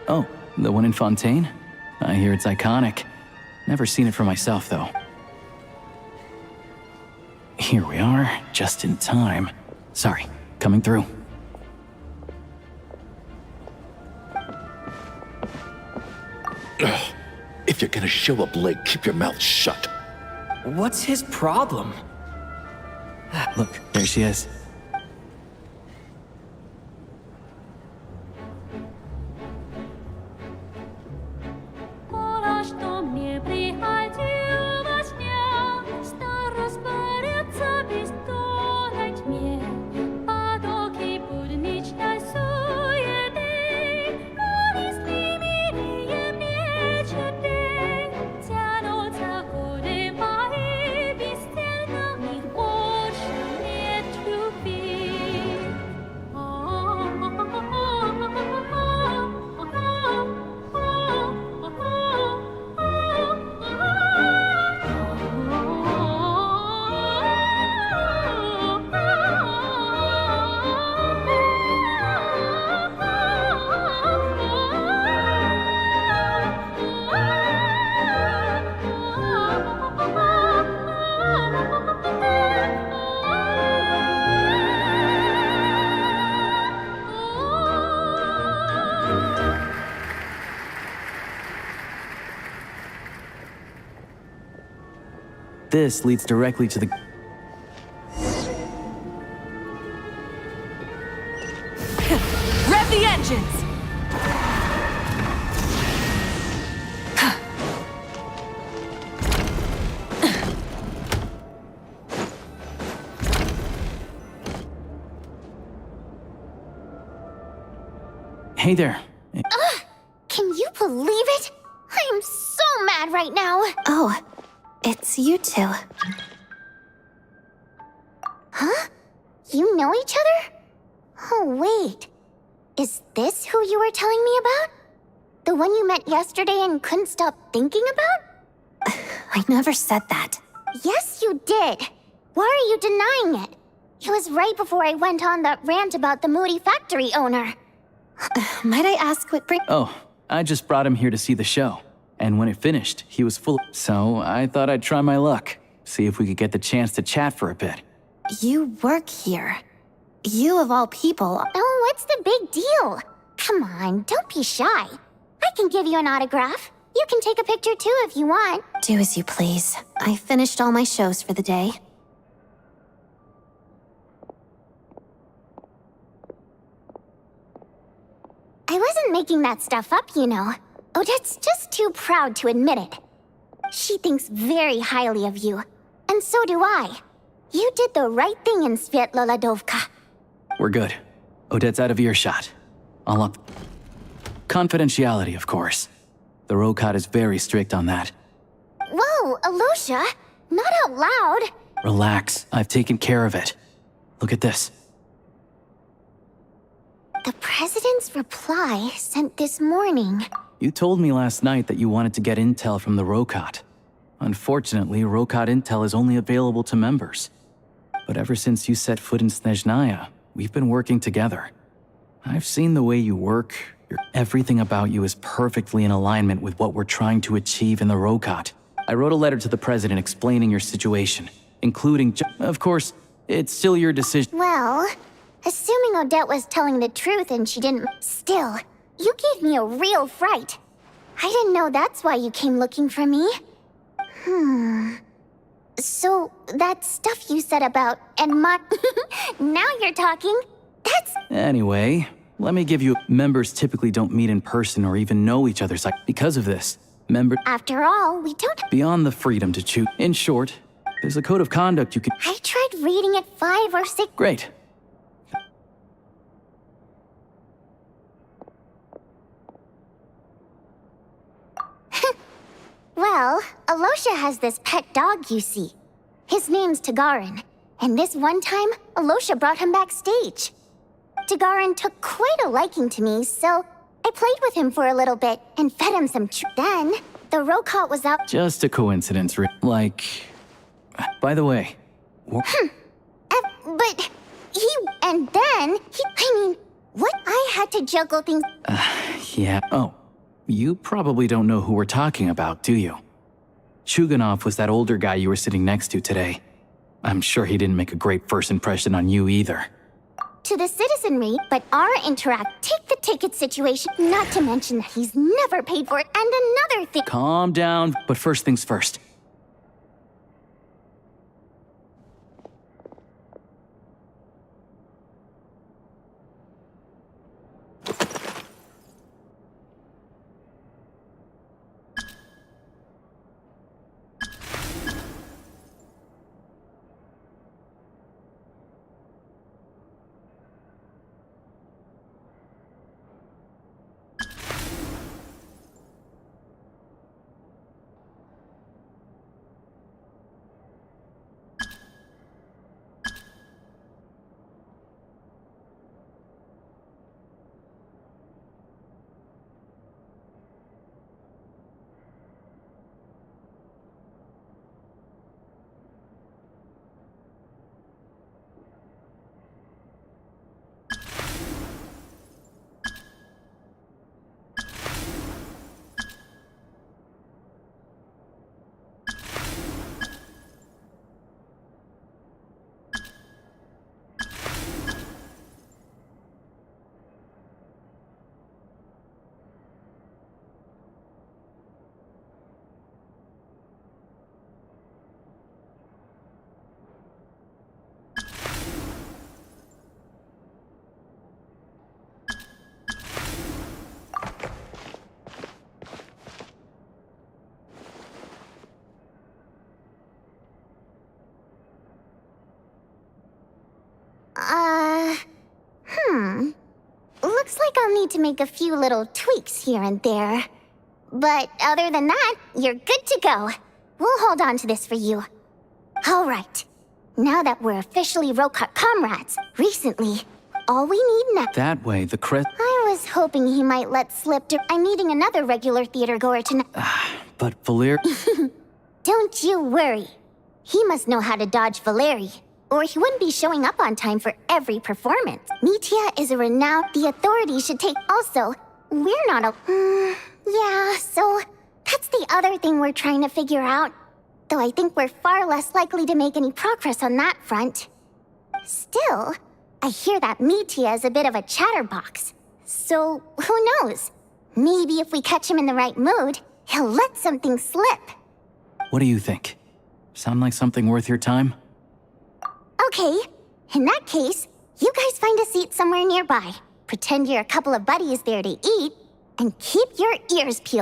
Oh, the one in Fontaine? I hear it's iconic. Never seen it for myself, though. Here we are, just in time. Sorry, coming through. If you're gonna show up late, keep your mouth shut. What's his problem? Look, there she is. this leads directly to the... Rev the engines! Hey there. Can you believe it? I am so mad right now. Oh, it's you two. Huh? You know each other? Oh, wait. Is this who you were telling me about? The one you met yesterday and couldn't stop thinking about? I never said that. Yes, you did. Why are you denying it? It was right before I went on that rant about the moody factory owner. Might I ask what Oh, I just brought him here to see the show. And when it finished, he was full. So I thought I'd try my luck. See if we could get the chance to chat for a bit. You work here. You of all people. Oh, what's the big deal? Come on, don't be shy. I can give you an autograph. You can take a picture too if you want. Do as you please. I finished all my shows for the day. I wasn't making that stuff up, you know. Odette's just too proud to admit it. She thinks very highly of you, and so do I. You did the right thing in Svetlana. We're good. Odette's out of earshot. I'll up... Confidentiality, of course. The Rokat is very strict on that. Whoa, Alosha, not out loud. Relax, I've taken care of it. Look at this. The President's reply sent this morning. You told me last night that you wanted to get intel from the Rokat. Unfortunately, Rokat intel is only available to members. But ever since you set foot in Snezhnaya, we've been working together. I've seen the way you work. Everything about you is perfectly in alignment with what we're trying to achieve in the Rokat. I wrote a letter to the President explaining your situation, including... Of course, it's still your decision. Well, assuming Odette was telling the truth and she didn't... Still, you gave me a real fright. I didn't know that's why you came looking for me. So, that stuff you said about... And my... Now you're talking. That's... Anyway, let me give you... Members typically don't meet in person or even know each other's... Because of this, After all, we don't... Beyond the freedom to choose... In short, there's a code of conduct you can... I tried reading it 5 or 6... Great. Well, Alosha has this pet dog, you see. His name's Tagarin, and this one time, Alosha brought him backstage. Tagarin took quite a liking to me, so I played with him for a little bit and fed him some Then, the Rokat was out- Just a coincidence, like... By the way... But he... And then, I mean, what? I had to juggle things... Yeah. Oh, you probably don't know who we're talking about, do you? Chuganov was that older guy you were sitting next to today. I'm sure he didn't make a great first impression on you either. To the citizenry, but our take the ticket situation, not to mention that he's never paid for it, and another thing... Calm down, but first things first. need to make a few little tweaks here and there. But other than that, you're good to go. We'll hold on to this for you. All right. Now that we're officially Rokart comrades, recently, all we need now... That way, the crest... I was hoping he might let slip I'm meeting another regular theater goer tonight. But Valir... Don't you worry. He must know how to dodge Valeri, or he wouldn't be showing up on time for every performance. Mitia is a renowned... The authorities should take... Also, we're not a... yeah, so... That's the other thing we're trying to figure out. Though I think we're far less likely to make any progress on that front. Still, I hear that Mitia is a bit of a chatterbox. So, who knows? Maybe if we catch him in the right mood, he'll let something slip. What do you think? Sound like something worth your time? Okay, in that case, you guys find a seat somewhere nearby. Pretend you're a couple of buddies there to eat, and keep your ears peeled.